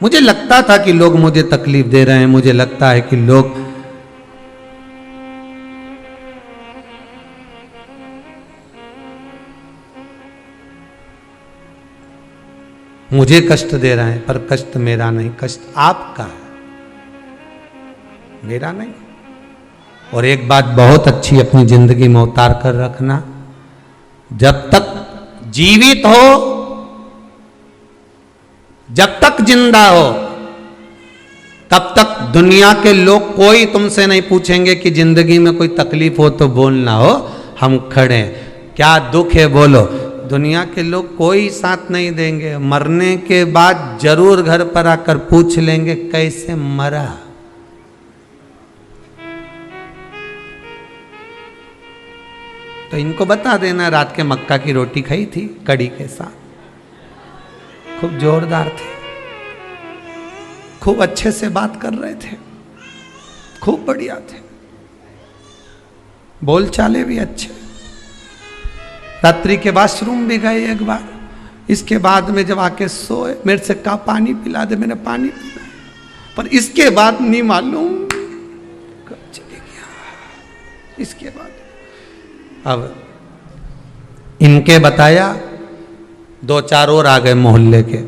मुझे लगता था कि लोग मुझे तकलीफ दे रहे हैं, मुझे लगता है कि लोग मुझे कष्ट दे रहे हैं, पर कष्ट मेरा नहीं, कष्ट आपका है, मेरा नहीं। और एक बात बहुत अच्छी अपनी जिंदगी में उतार कर रखना, जब तक जीवित हो, जब तक जिंदा हो, तब तक दुनिया के लोग कोई तुमसे नहीं पूछेंगे कि जिंदगी में कोई तकलीफ हो तो बोलना हो, हम खड़े, क्या दुख है बोलो। दुनिया के लोग कोई साथ नहीं देंगे, मरने के बाद जरूर घर पर आकर पूछ लेंगे कैसे मरा। तो इनको बता देना रात के मक्का की रोटी खाई थी कड़ी के साथ, खूब जोरदार थे, खूब अच्छे से बात कर रहे थे, खूब बढ़िया थे, बोल चाले भी अच्छे। रात्रि के वॉशरूम भी गए एक बार, इसके बाद में जब आके सोए मेरे से कहा पानी पिला दे, मैंने पानी पिला, पर इसके बाद नहीं मालूम कब चले गया। इसके बाद अब इनके बताया, दो चार और आ गए मोहल्ले के,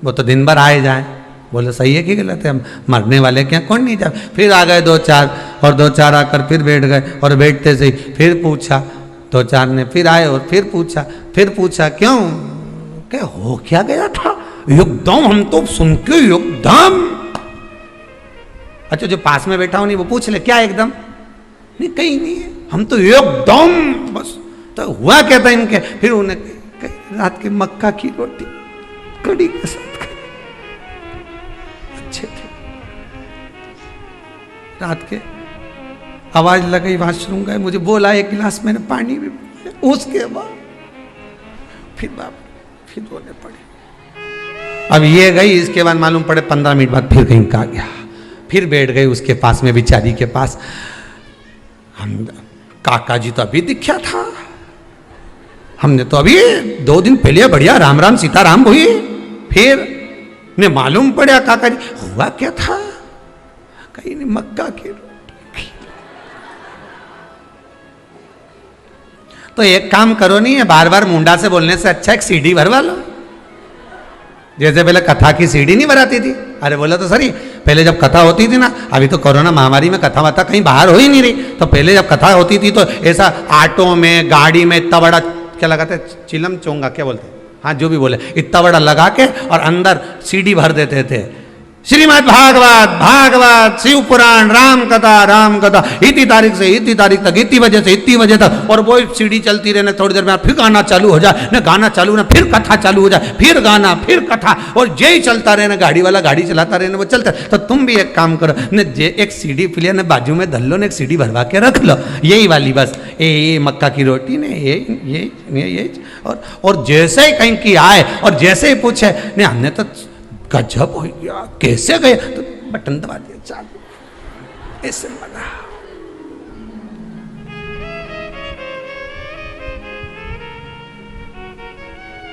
वो तो दिन भर आए जाए, बोले सही है कि गलत है, हम मरने वाले क्या, कौन नहीं जाए। फिर आ गए दो चार, और दो चार आकर फिर बैठ गए, और बैठते से ही फिर पूछा, दो चार ने फिर आए और फिर पूछा क्यों, क्या हो क्या गया था एकदम, हम तो सुन के एकदम। अच्छा जो पास में बैठा हो नहीं वो पूछ ले क्या एकदम, नहीं कहीं नहीं है, हम तो एकदम बस। तो हुआ क्या था इनके, फिर उन्हें रात के मक्का की रोटी कड़ी के साथ खाई, अच्छे थे। रात के आवाज लगी, वॉशरूम गए, मुझे बोला एक गिलास, मैंने पानी भी, उसके बाद फिर रोने पड़े। अब ये गई, इसके बाद मालूम पड़े 15 मिनट बाद फिर कहीं का गया, फिर बैठ गई उसके पास में, बिचारी के पास। हम काका जी तो अभी दिखा था, हमने तो अभी 2 दिन पहले बढ़िया राम राम सीताराम हुई, फिर ने मालूम पड़ा काका जी हुआ क्या था, कहीं नहीं मक्का की। तो एक काम करो, नहीं है बार बार मुंडा से बोलने से अच्छा एक सीडी भरवा लो, जैसे पहले कथा की सीडी नहीं भराती थी। अरे बोला तो सही, पहले जब कथा होती थी ना, अभी तो कोरोना महामारी में कथा वथा कहीं बाहर हो ही नहीं रही, तो पहले जब कथा होती थी तो ऐसा ऑटो में गाड़ी में इतना बड़ा क्या लगाते, चिलम चोंगा क्या बोलते, हाँ जो भी बोले, इतना बड़ा लगा के और अंदर सीडी भर देते थे, श्रीमद् भागवत शिव पुराण राम कथा इतनी तारीख से इतनी तारीख तक, इतनी बजे से इतनी बजे तक, और वो सीडी चलती रहने, थोड़ी देर में फिर गाना चालू हो जाए, न गाना चालू ना फिर कथा चालू हो जाए, फिर गाना फिर कथा, और यही चलता रहे, गाड़ी वाला गाड़ी चलाता रहे, वो चलता। तो तुम भी एक काम करो, न एक सीडी प्लेयर ने बाजू में धर लो, न एक सीडी भरवा के रख लो, यही वाली बस, ये मक्का की रोटी ने ये और जैसे ही कहीं की आए और जैसे ही पूछे नहीं हमने तो गजब हो गया, कैसे गए, तो बटन दबा दिया चालू, ऐसे बना।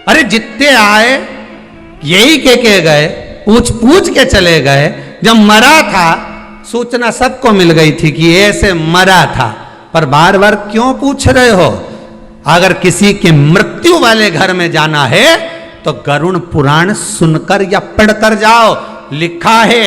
अरे जितने आए यही के गए, पूछ के चले गए। जब मरा था सूचना सबको मिल गई थी कि ऐसे मरा था, पर बार बार क्यों पूछ रहे हो? अगर किसी के मृत्यु वाले घर में जाना है तो गरुड़ पुराण सुनकर या पढ़कर जाओ। लिखा है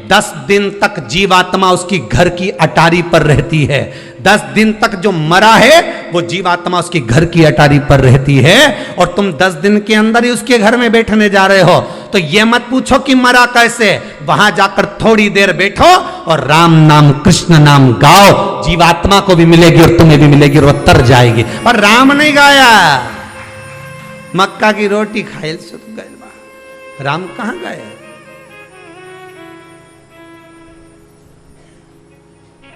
10 दिन तक जीवात्मा उसकी घर की अटारी पर रहती है। 10 दिन तक जो मरा है वो जीवात्मा उसकी घर की अटारी पर रहती है, और तुम 10 दिन के अंदर ही उसके घर में बैठने जा रहे हो। तो ये मत पूछो कि मरा कैसे, वहां जाकर थोड़ी देर बैठो और राम नाम कृष्ण नाम गाओ, जीवात्मा को भी मिलेगी और तुम्हें भी मिलेगी और वो तर जाएगी। और राम नहीं गाया, मक्का की रोटी खाए सुत गए, राम कहां गए?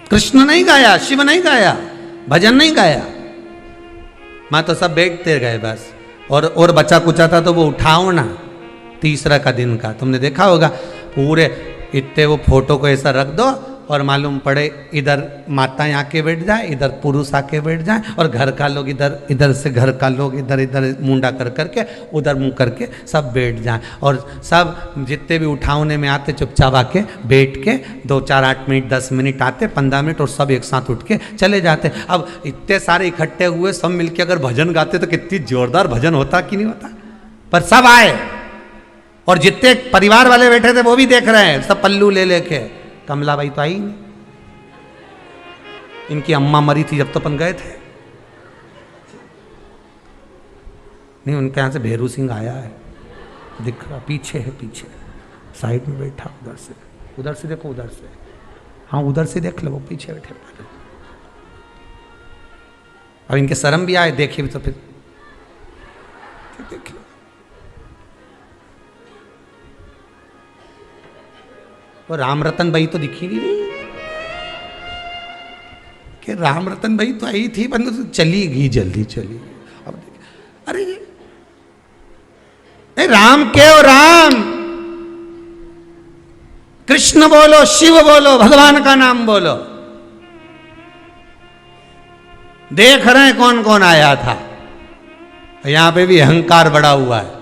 कृष्ण नहीं गाया, शिव नहीं गाया, भजन नहीं गाया, मैं तो सब बैठते गए बस। और बचा कुचा था तो वो उठाओ ना, तीसरा का दिन का तुमने देखा होगा, पूरे इतने वो फोटो को ऐसा रख दो और मालूम पड़े इधर माताएं आके बैठ जाए, इधर पुरुष आके बैठ जाए, और घर का लोग इधर, इधर से घर का लोग इधर इधर मुंडा कर करके उधर मुंह करके सब बैठ जाए, और सब जितने भी उठावने में आते चुपचाप आके बैठ के 2 4 8 मिनट 10 मिनट आते 15 मिनट और सब एक साथ उठ के चले जाते। अब इतने सारे इकट्ठे हुए सब मिलके अगर भजन गाते तो कितनी जोरदार भजन होता कि नहीं होता। पर सब आए और जितने परिवार वाले बैठे थे वो भी देख रहे हैं, सब पल्लू ले लेके। कमलाबाई तो आई नहीं, इनकी अम्मा मरी थी जब तो अपन गए थे। नहीं, उनके यहां से भेरू सिंह आया है, दिख रहा, पीछे है, पीछे साइड में बैठा, उधर से देखो, उधर से, हाँ उधर से देख लो, वो पीछे बैठे। अब इनके शर्म भी आए, देखे भी तो फिर देख लो। वो राम रतन भाई तो दिखी नहीं कि राम रतन भाई तो आई थी, पर तो चली गई, जल्दी चली गई। अब अरे राम के हो, राम कृष्ण बोलो, शिव बोलो, भगवान का नाम बोलो। देख रहे हैं कौन कौन आया था। यहां पे भी अहंकार बड़ा हुआ है,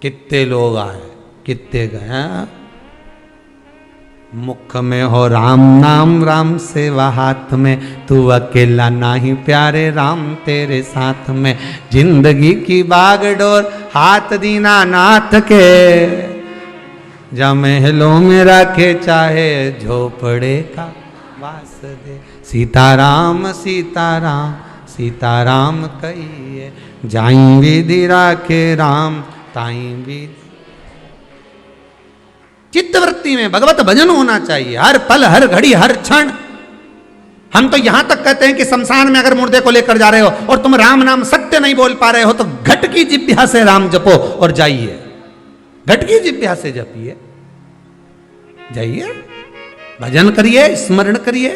कितने लोग आए, कितने गए। मुख में हो राम नाम, राम सेवा हाथ में, तू अकेला नाही प्यारे, राम तेरे साथ में। जिंदगी की बागडोर हाथ दीना नाथ के, जा महलों में रखे चाहे झोपड़े का वास दे। सीताराम सीताराम सीताराम कहिए, जाई विधि राखे राम ताई विधि। चित्तवृत्ति में भगवत भजन होना चाहिए, हर पल हर घड़ी हर क्षण। हम तो यहां तक कहते हैं कि शमशान में अगर मुर्दे को लेकर जा रहे हो और तुम राम नाम सत्य नहीं बोल पा रहे हो तो घट की जिह्वा से राम जपो और जाइए, घट की जिह्वा से जपिए, जाइए, भजन करिए, स्मरण करिए।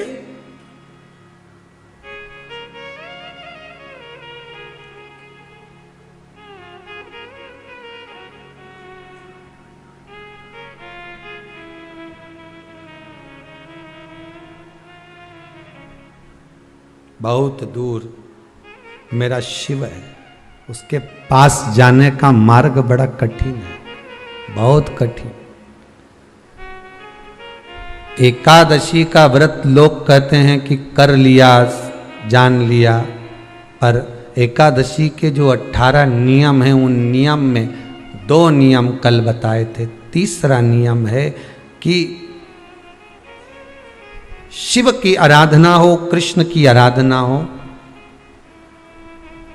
बहुत दूर मेरा शिव है, उसके पास जाने का मार्ग बड़ा कठिन है, बहुत कठिन। एकादशी का व्रत लोग कहते हैं कि कर लिया, जान लिया, पर एकादशी के जो 18 नियम हैं उन नियम में 2 नियम कल बताए थे। तीसरा नियम है कि शिव की आराधना हो, कृष्ण की आराधना हो,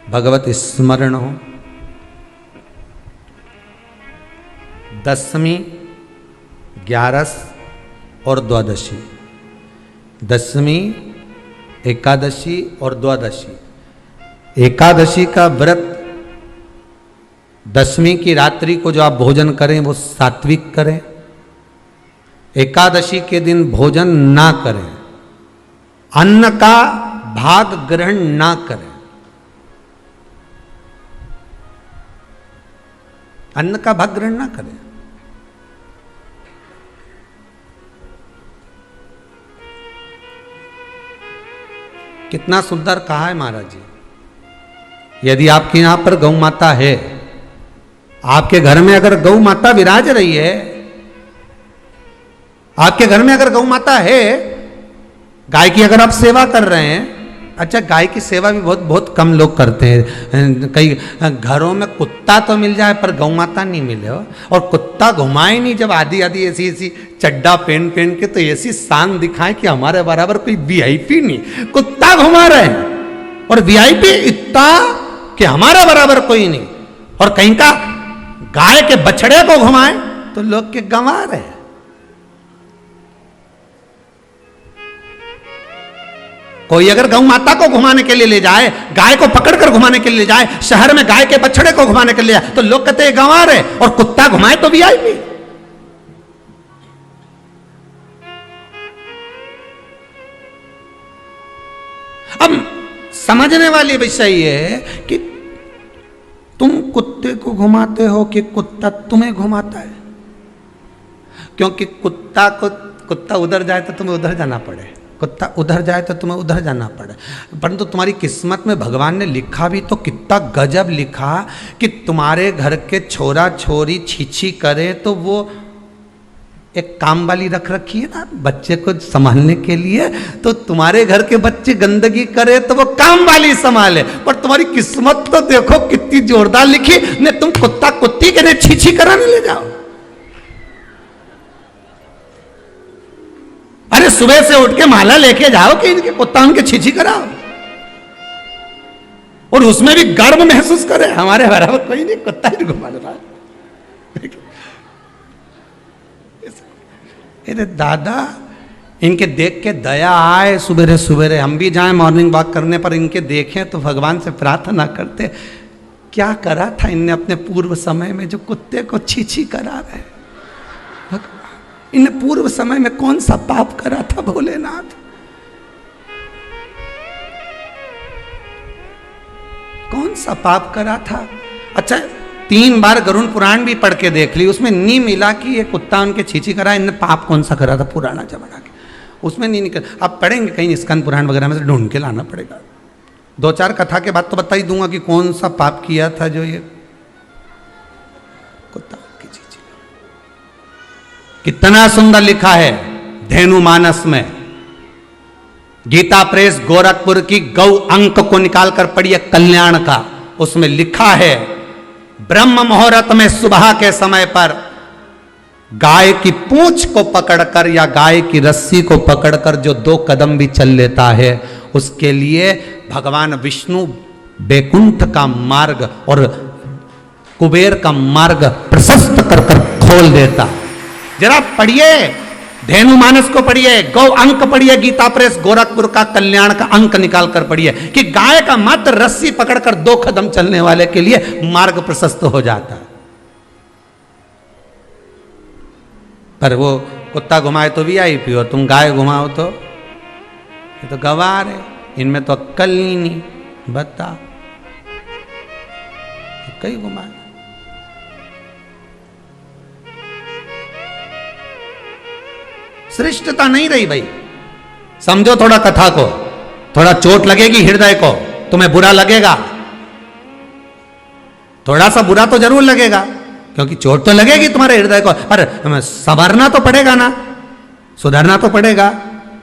भगवत स्मरण हो। 10वीं, 11 और द्वादशी, 10वीं, एकादशी और द्वादशी। एकादशी का व्रत 10वीं की रात्रि को जो आप भोजन करें वो सात्विक करें, एकादशी के दिन भोजन ना करें, अन्न का भाग ग्रहण ना करें, अन्न का भाग ग्रहण ना करें। कितना सुंदर कहा है महाराज जी। यदि आपके यहां पर गौ माता है, आपके घर में अगर गौ माता विराज रही है, आपके घर में अगर गौ माता है, गाय की अगर आप सेवा कर रहे हैं, अच्छा गाय की सेवा भी बहुत बहुत कम लोग करते हैं। कई घरों में कुत्ता तो मिल जाए पर गौ माता नहीं मिले हो, और कुत्ता घुमाए नहीं, जब आधी आधी ऐसी ऐसी चड्डा पहन पहन के तो ऐसी शान दिखाए कि हमारे बराबर कोई वीआईपी नहीं, कुत्ता घुमा रहे हैं, और वीआईपी इतना कि हमारे बराबर कोई नहीं। और कहीं का गाय के बछड़े को घुमाए तो लोग के गंवा रहे हैं। कोई अगर गौ माता को घुमाने के लिए ले जाए, गाय को पकड़कर घुमाने के लिए ले जाए, शहर में गाय के बछड़े को घुमाने के लिए जाए तो लोग कहते हैं गंवा रहे, और कुत्ता घुमाए तो वीआईपी। अब समझने वाली विषय ये है कि तुम कुत्ते को घुमाते हो कि कुत्ता तुम्हें घुमाता है। क्योंकि कुत्ता उधर जाए तो तुम्हें उधर जाना पड़े, कुत्ता उधर जाए तो तुम्हें उधर जाना पड़े। परंतु तुम्हारी किस्मत में भगवान ने लिखा भी तो कितना गजब लिखा कि तुम्हारे घर के छोरा छोरी छीछी करे तो वो एक काम वाली रख रखी है ना बच्चे को संभालने के लिए, तो तुम्हारे घर के बच्चे गंदगी करे तो वो काम वाली संभाले। पर तुम्हारी किस्मत तो देखो कितनी जोरदार लिखी ने, तुम कुत्ता कुत्ती के ने छीछी कराने ले जाओ। अरे सुबह से उठ के माला लेके जाओ कि इनके कुत्ता उनके छीछी कराओ, और उसमें भी गर्व महसूस करे हमारे बराबर कोई नहीं, कुत्ता ही घुमा रहा। अरे दादा, इनके देख के दया आए, सुबेरे सुबेरे हम भी जाएं मॉर्निंग वॉक करने पर इनके देखें तो भगवान से प्रार्थना करते, क्या करा था इनने अपने पूर्व समय में जो कुत्ते को छीछी करा रहे, इन्हें पूर्व समय में कौन सा पाप करा था भोलेनाथ, कौन सा पाप करा था। अच्छा 3 बार गरुड़ पुराण भी पढ़ के देख ली, उसमें नहीं मिला कि ये कुत्ता उनके छीछी करा, इनने पाप कौन सा करा था पुराना जमाना के, उसमें नहीं निकल। अब पढ़ेंगे कहीं स्कंद पुराण वगैरह में से ढूंढ के लाना पड़ेगा। 2-4 कथा के बाद तो बता ही दूंगा कि कौन सा पाप किया था जो ये कुत्ता की छीछी। कितना सुंदर लिखा है धेनु मानस में, गीता प्रेस गोरखपुर की गौ अंक को निकालकर पढ़िए कल्याण का, उसमें लिखा है ब्रह्म मुहूर्त में सुबह के समय पर गाय की पूंछ को पकड़कर या गाय की रस्सी को पकड़कर जो 2 कदम भी चल लेता है उसके लिए भगवान विष्णु बैकुंठ का मार्ग और कुबेर का मार्ग प्रशस्त कर कर खोल देता। जरा पढ़िए धेनु मानस को पढ़िए, गौ अंक पढ़िए, गीता प्रेस गोरखपुर का कल्याण का अंक निकाल कर पढ़िए कि गाय का मात्र रस्सी पकड़कर 2 कदम चलने वाले के लिए मार्ग प्रशस्त हो जाता है। पर वो कुत्ता घुमाए तो VIP और तुम गाय घुमाओ तो ये तो गवार है, इनमें तो अक्कल ही नहीं, बता कहीं घुमाए। श्रेष्ठता नहीं रही भाई, समझो थोड़ा कथा को, थोड़ा चोट लगेगी हृदय को, तुम्हें बुरा लगेगा, थोड़ा सा बुरा तो जरूर लगेगा क्योंकि चोट तो लगेगी तुम्हारे हृदय को, पर संवारना तो पड़ेगा ना, सुधारना तो पड़ेगा,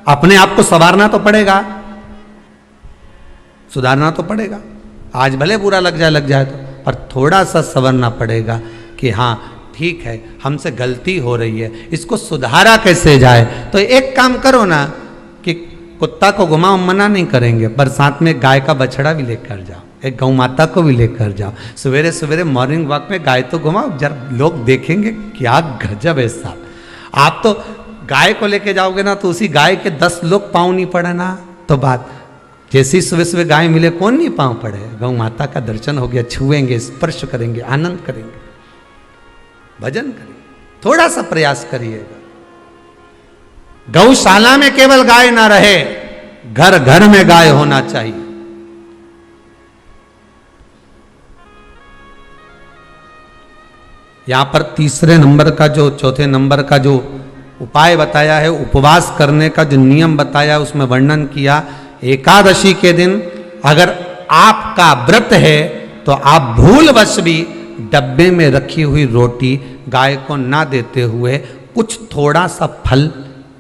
अपने आप को संवारना तो पड़ेगा, सुधारना तो पड़ेगा। आज भले बुरा लग जाए तो, पर थोड़ा सा संवरना पड़ेगा कि हाँ ठीक है हमसे गलती हो रही है, इसको सुधारा कैसे जाए। तो एक काम करो ना कि कुत्ता को घुमाओ, मना नहीं करेंगे, पर साथ में गाय का बछड़ा भी लेकर जाओ, एक गौ माता को भी लेकर जाओ, सवेरे सवेरे मॉर्निंग वॉक में गाय तो घुमाओ, जब लोग देखेंगे क्या गजब है साहब। आप तो गाय को लेके जाओगे ना तो उसी गाय के 10 लोग पाँव नहीं पड़े ना, तो बात जैसी सुबह सुबह गाय मिले कौन नहीं पाँव पड़े, गौ माता का दर्शन हो गया, छुएंगे, स्पर्श करेंगे, आनंद करेंगे, भजन करिए, थोड़ा सा प्रयास करिएगा। गौशाला में केवल गाय ना रहे, घर घर में गाय होना चाहिए। यहां पर तीसरे नंबर का जो, चौथे नंबर का जो उपाय बताया है, उपवास करने का जो नियम बताया, उसमें वर्णन किया एकादशी के दिन अगर आपका व्रत है तो आप भूलवश भी डब्बे में रखी हुई रोटी गाय को ना देते हुए कुछ थोड़ा सा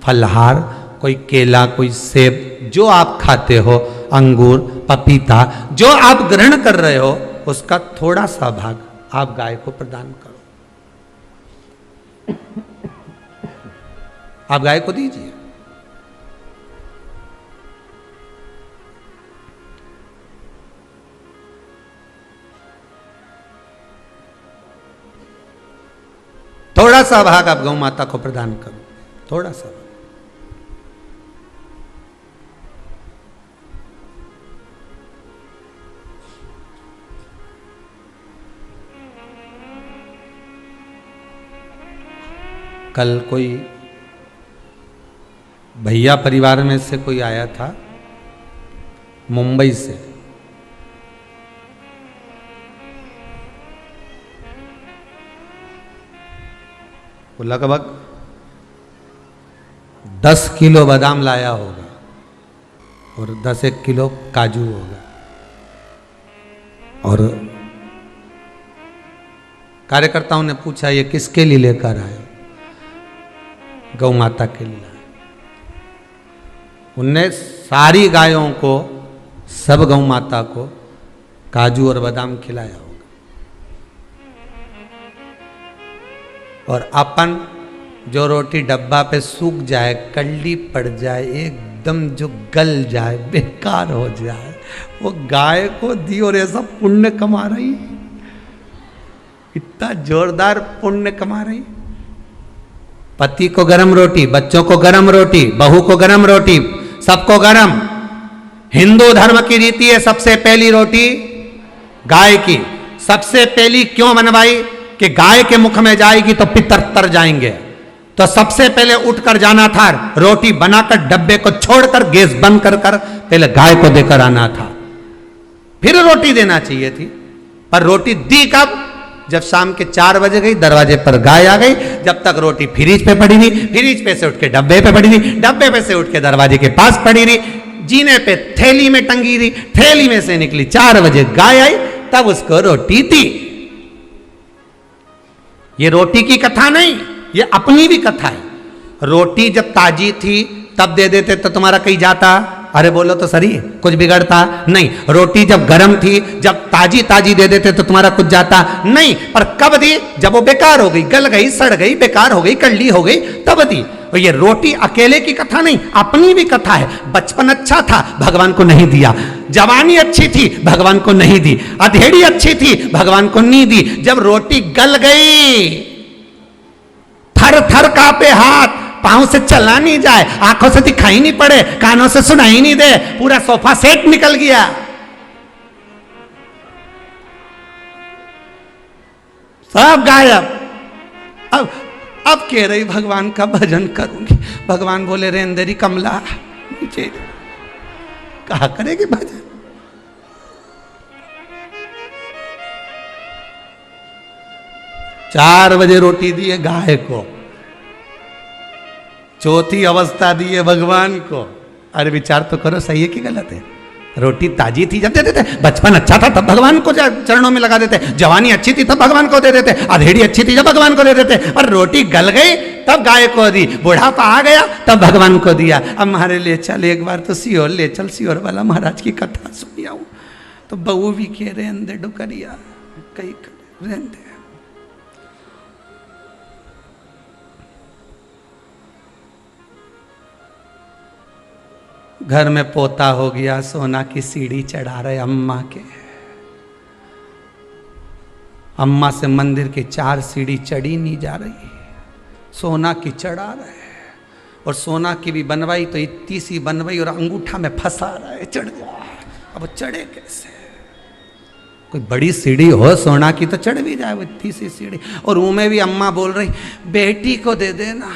फलहार, कोई केला, कोई सेब, जो आप खाते हो, अंगूर, पपीता, जो आप ग्रहण कर रहे हो, उसका थोड़ा सा भाग आप गाय को प्रदान करो, आप गाय को दीजिए। थोड़ा सा भाग आप गौ माता को प्रदान करो, थोड़ा सा। कल कोई भैया परिवार में से कोई आया था मुंबई से, वो लगभग 10 किलो बादाम लाया होगा और 10-1 किलो काजू होगा, और कार्यकर्ताओं ने पूछा ये किसके लिए लेकर आए? गौ माता के लिए। उनने सारी गायों को, सब गौ माता को काजू और बादाम खिलाया होगा। और अपन जो रोटी डब्बा पे सूख जाए, कल्ली पड़ जाए, एकदम जो गल जाए, बेकार हो जाए, वो गाय को दी और ऐसा पुण्य कमा रही, इतना जोरदार पुण्य कमा रही। पति को गरम रोटी, बच्चों को गरम रोटी, बहू को गरम रोटी, सबको गरम। हिंदू धर्म की रीति है सबसे पहली रोटी गाय की। सबसे पहली क्यों बनवाई? कि गाय के मुख में जाएगी तो पितर तर जाएंगे, तो सबसे पहले उठकर जाना था, रोटी बनाकर डब्बे को छोड़कर गैस बंद कर पहले गाय को देकर आना था, फिर रोटी देना चाहिए थी। पर रोटी दी कब? जब शाम के 4 बजे गई, दरवाजे पर गाय आ गई। जब तक रोटी फ्रिज पे पड़ी रही, फ्रिज पे से उठ के डब्बे पे पड़ी रही, डब्बे पे से उठ के दरवाजे के पास पड़ी रही, जीने पे थैली में टंगी रही, थैली में से निकली, 4 बजे गाय आई, तब उसको रोटी दी। ये रोटी की कथा नहीं, ये अपनी भी कथा है। रोटी जब ताजी थी तब दे देते तो तुम्हारा कहीं जाता? अरे बोलो तो सही, कुछ बिगड़ता नहीं। रोटी जब गर्म थी, जब ताजी ताजी दे देते तो तुम्हारा कुछ जाता नहीं। पर कब दी? जब वो बेकार हो गई, गल गई, सड़ गई, बेकार हो गई, कल्ली हो गई, तब दी। और ये रोटी अकेले की कथा नहीं, अपनी भी कथा है। बचपन अच्छा था, भगवान को नहीं दिया। जवानी अच्छी थी, भगवान को नहीं दी। अधेड़ी अच्छी थी, भगवान को नहीं दी। जब रोटी गल गई, थर थर कांपे हाथ, पांव से चला नहीं जाए, आंखों से दिखाई नहीं पड़े, कानों से सुनाई नहीं दे, पूरा सोफा सेट निकल गया। सब गायब। अब कह रही भगवान का भजन करूंगी। भगवान बोले रेंदरी कमला नीचे कहा करेगी भजन। चार बजे रोटी दी है गाय को, चौथी अवस्था दी है भगवान को। अरे विचार तो करो, सही है कि गलत है? रोटी ताजी थी जब दे देते, बचपन अच्छा था तब भगवान को चरणों में लगा देते, जवानी अच्छी थी तब भगवान को दे देते, अधेड़ी अच्छी थी जब भगवान को दे देते, और रोटी गल गई तब गाय को दी, बुढ़ापा आ गया तब भगवान को दिया। अब हमारे ले चल एक बार तो सियोर ले चल, सियोर वाला महाराज की कथा सुनी आऊं। तो बहू भी कह रहे अंदे डुकरिया कई रहते। घर में पोता हो गया, सोना की सीढ़ी चढ़ा रहे अम्मा के। अम्मा से मंदिर की 4 सीढ़ी चढ़ी नहीं जा रही, सोना की चढ़ा रहे। और सोना की भी बनवाई तो इतनी सी बनवाई और अंगूठा में फंसा रहा है, चढ़ जा। अब चढ़े कैसे? कोई बड़ी सीढ़ी हो सोना की तो चढ़ भी जाए, वो इतनी सी सीढ़ी। और उनमें भी अम्मा बोल रही बेटी को दे देना,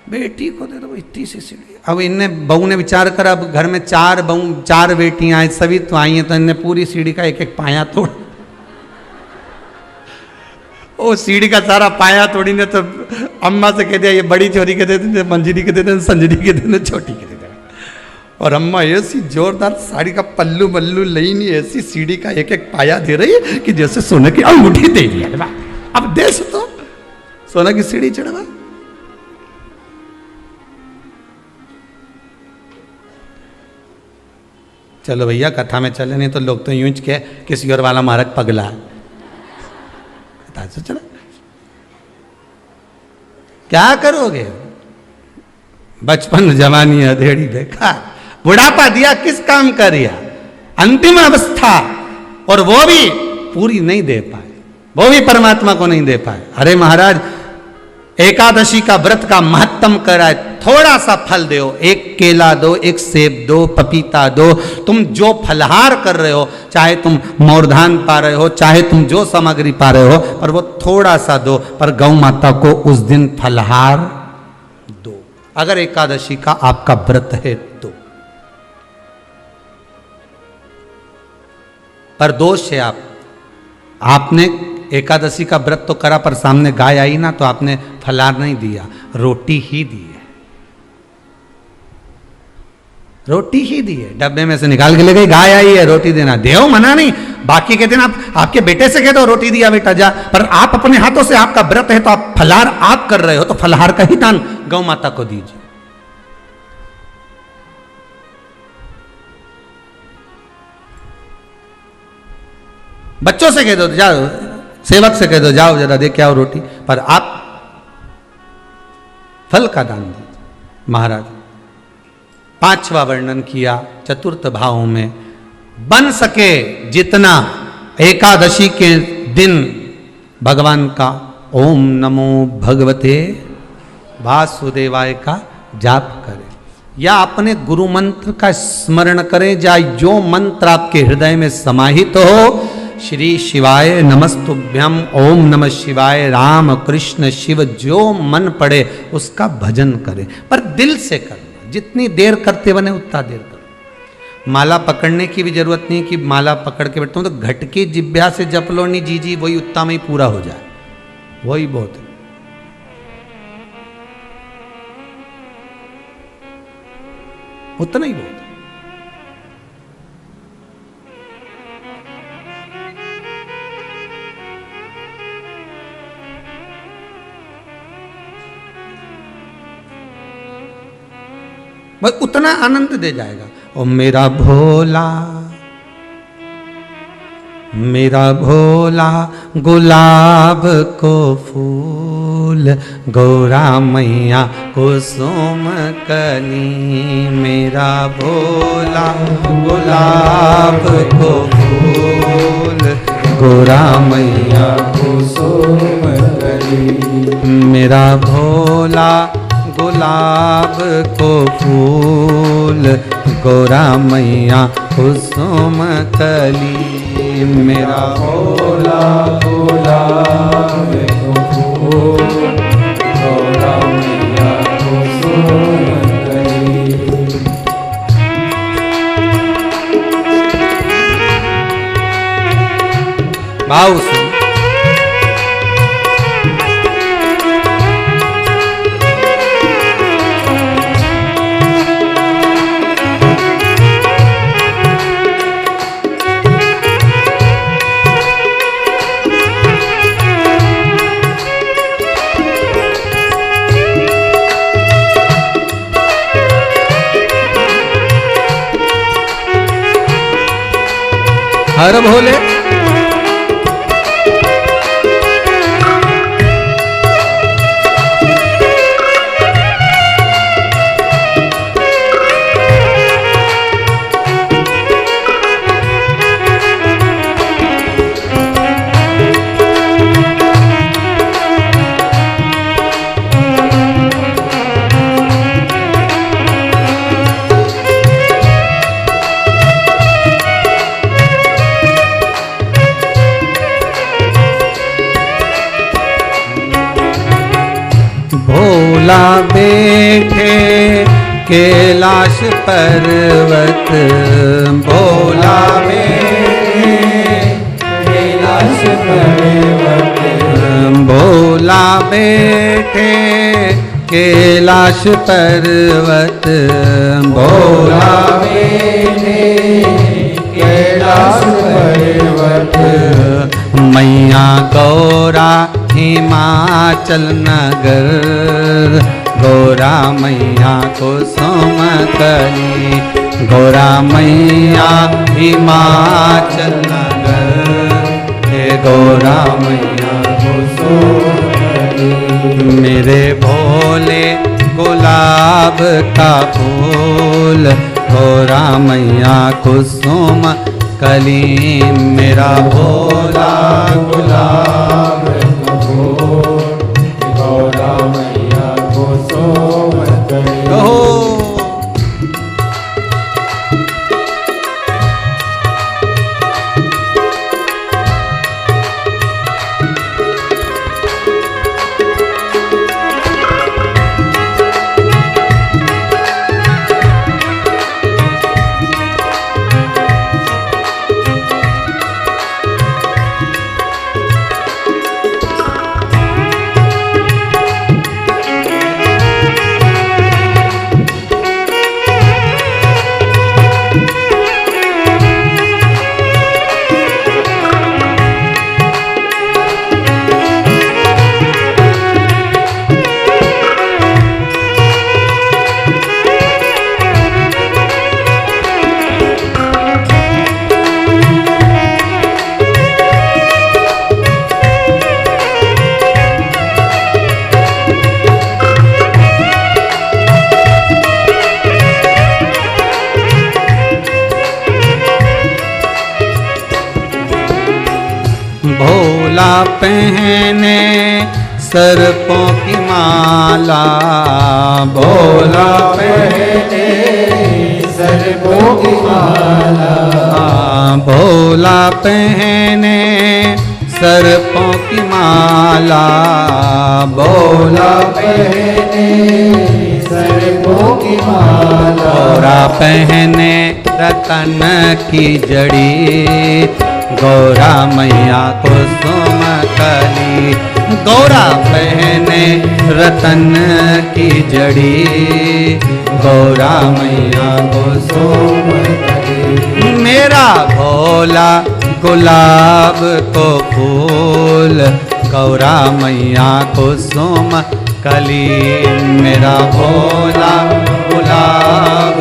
बेटी को दे दो, इतनी सी सीढ़ी। अब इनने बहू ने विचार कर, अब घर में 4 बेटियां आई, सभी तो आई हैं, तो इनने पूरी सीढ़ी का एक एक पाया तोड़, वो सीढ़ी का सारा पाया तोड़ी ने। तो अम्मा से कह दिया ये बड़ी चोरी के दे देते, मंजरी के दे देते, संजरी के दे देते, छोटी के दे देते। और अम्मा ऐसी जोरदार साड़ी का पल्लू मल्लू लई नहीं, ऐसी सीढ़ी का एक एक पाया दे रही है कि जैसे सोने की अंगूठी दे दी। अब देश तो सोना की सीढ़ी चढ़वा। चलो भैया कथा में चले, नहीं तो लोग तो यूं के किसी और वाला महाराज पगला है। चला क्या करोगे? बचपन जवानी अधेड़ी बेकार, बुढ़ापा दिया किस काम का दिया? अंतिम अवस्था, और वो भी पूरी नहीं दे पाए, वो भी परमात्मा को नहीं दे पाए। अरे महाराज एकादशी का व्रत का महत्तम कराए, थोड़ा सा फल दो, एक केला दो, एक सेब दो, पपीता दो। तुम जो फलहार कर रहे हो, चाहे तुम मोरधान पा रहे हो, चाहे तुम जो सामग्री पा रहे हो, पर वो थोड़ा सा दो, पर गौ माता को उस दिन फलहार दो, अगर एकादशी का आपका व्रत है तो। पर दोष है आपने एकादशी का व्रत तो करा, पर सामने गाय आई ना तो आपने फलाहार नहीं दिया। रोटी ही दी है, रोटी ही दी है। डब्बे में से निकाल के ले गई, गाय आई है रोटी देना, देओ मना नहीं। बाकी के दिन आप आपके बेटे से कह दो रोटी दिया बेटा जा, पर आप अपने हाथों से, आपका व्रत है तो आप फलाहार आप कर रहे हो तो फलाहार का ही दान गौ माता को दीजिए। बच्चों से कह दो, जाओ सेवक से कह दो जाओ जरा दे के आओ रोटी, पर आप फल का दान दीजिए। महाराज पांचवा वर्णन किया चतुर्थ भाव में, बन सके जितना एकादशी के दिन भगवान का ओम नमो भगवते वासुदेवाय का जाप करें, या अपने गुरु मंत्र का स्मरण करें, या जो मंत्र आपके हृदय में समाहित हो, श्री शिवाय नमस्तुभ्यम, ओम नमः शिवाय, राम कृष्ण शिव, जो मन पड़े उसका भजन करें, पर दिल से करना। जितनी देर करते बने उतना देर करो। माला पकड़ने की भी जरूरत नहीं कि माला पकड़ के बैठता हूं तो घटकी जिब्या से जप लो नहीं जी वही उतना में ही पूरा हो जाए, वही बहुत है। उतना ही बहुत है। बस उतना आनंद दे जाएगा। ओ मेरा भोला, मेरा भोला गुलाब को फूल, गौरा मैया कुसुम कली, मेरा भोला गुलाब को फूल, गौरा मैया कुसुम कली, मेरा भोला गुलाब को फूल, गौरा मैया कुसुम कली, मेरा भोला गुलाब को फूल, गौरा मैया कुसुम कली। भाव सुन, हर भोले भोला बैठे कैलाश पर्वत, भोला बैठे कैलाश पर्वत, भोला बैठे कैलाश पर्वत, भोला बैठे कैलाश पर्वत, मैया गौरा हिमाचल नगर, गौरा मैया कुसुम कली, गौरा मैया हिमाचल नगर, हे गौरा मैया कुसुम कली, मेरे भोले गुलाब का फूल, गौरा मैया कुसुम कली, मेरा भोला गुलाब का फूल, गौरा मैया कुसुम कली। पहने सर्पों की माला, भोला पहने सर्पों की माला, भोला पहने सर्पों की माला, भोला पहने सर्पों की माला, गौरा पहने रतन की जड़ी, गौरा मैया कुसुम कली, गौरा पहने रतन की जड़ी, गौरा मैया कुसुम कली, मेरा भोला गुलाब को फूल, गौरा मैया कुसुम कली, मेरा भोला गुलाब